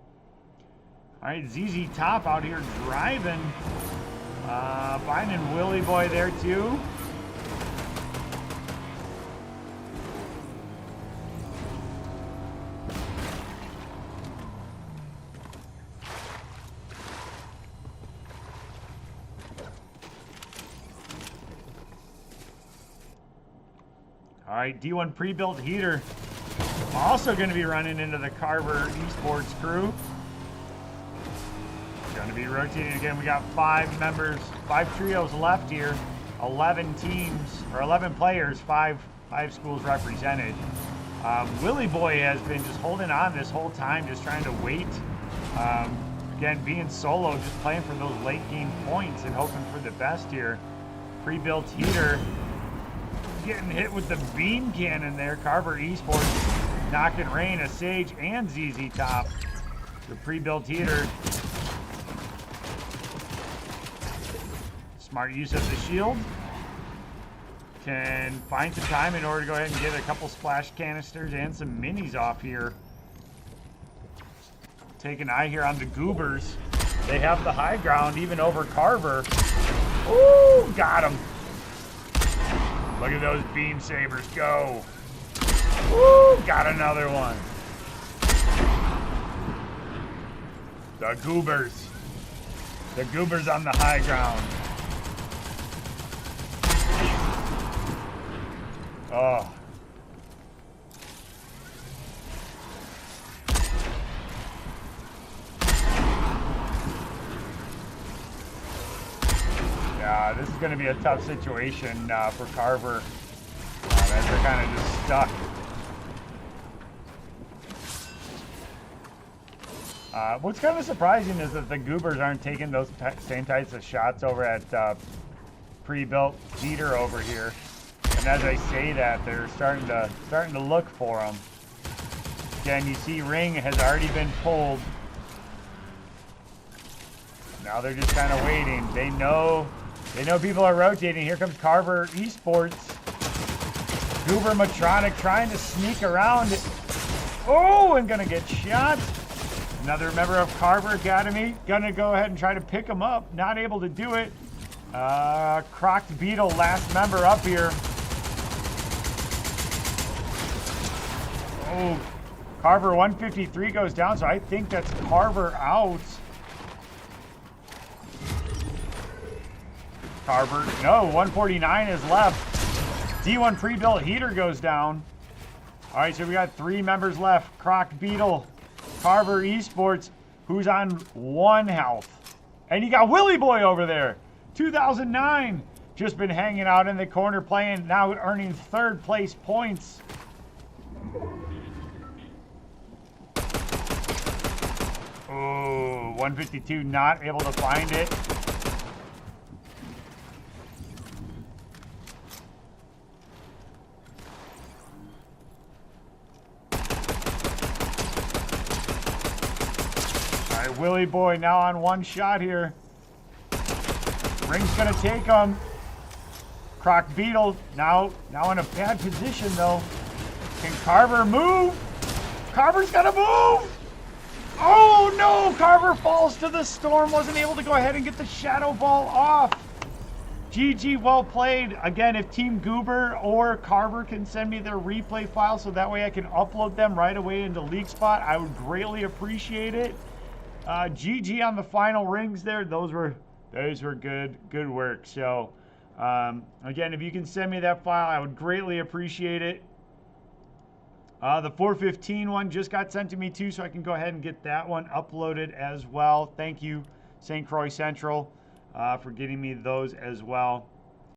All right, ZZ Top out here driving. Finding Willie Boy there too. All right, D1 pre-built heater. Also going to be running into the Carver Esports crew. Going to be rotating again. We got 5 members, 5 trios left here. 11 teams, or 11 players, 5 schools represented. Willie Boy has been just holding on this whole time, just trying to wait. Again, being solo, just playing for those late game points and hoping for the best here. Pre-built heater. Getting hit with the beam cannon there. Carver Esports knocking rain, a Sage, and ZZ Top. The pre-built heater. Smart use of the shield. Can find some time in order to go ahead and get a couple splash canisters and some minis off here. Take an eye here on the Goobers. They have the high ground even over Carver. Ooh, got him. Look at those beam sabers go. Woo! Got another one. The Goobers. The Goobers on the high ground. Oh. Yeah, this is going to be a tough situation for Carver. As they're kind of just stuck. What's kind of surprising is that the goobers aren't taking those same types of shots over at pre-built heater over here. And as I say that, they're starting to look for them. Again, you see ring has already been pulled. Now they're just kind of waiting. They know people are rotating. Here comes Carver Esports. Goober Matronic trying to sneak around. Oh, and gonna get shot. Another member of Carver Academy gonna go ahead and try to pick him up. Not able to do it. Crocked Beetle, last member up here. Oh, Carver 153 goes down, so I think that's Carver out. Carver, no, 149 is left. D1 pre-built heater goes down. All right, so we got 3 members left. Crocked Beetle, Carver Esports, who's on 1 health. And you got Willy Boy over there, 2009. Just been hanging out in the corner playing, now earning 3rd place points. Oh, 152 not able to find it. Willy Boy now on 1 shot here. Ring's gonna take him. Croc Beetle now in a bad position though. Can Carver move? Carver's gonna move! Oh no! Carver falls to the storm. Wasn't able to go ahead and get the shadow ball off. GG, well played. Again, if Team Goober or Carver can send me their replay file so that way I can upload them right away into League Spot, I would greatly appreciate it. GG on the final rings there. Those were good work. So again, if you can send me that file, I would greatly appreciate it. The 415 one just got sent to me too, so I can go ahead and get that one uploaded as well. Thank you, St. Croix Central, for getting me those as well.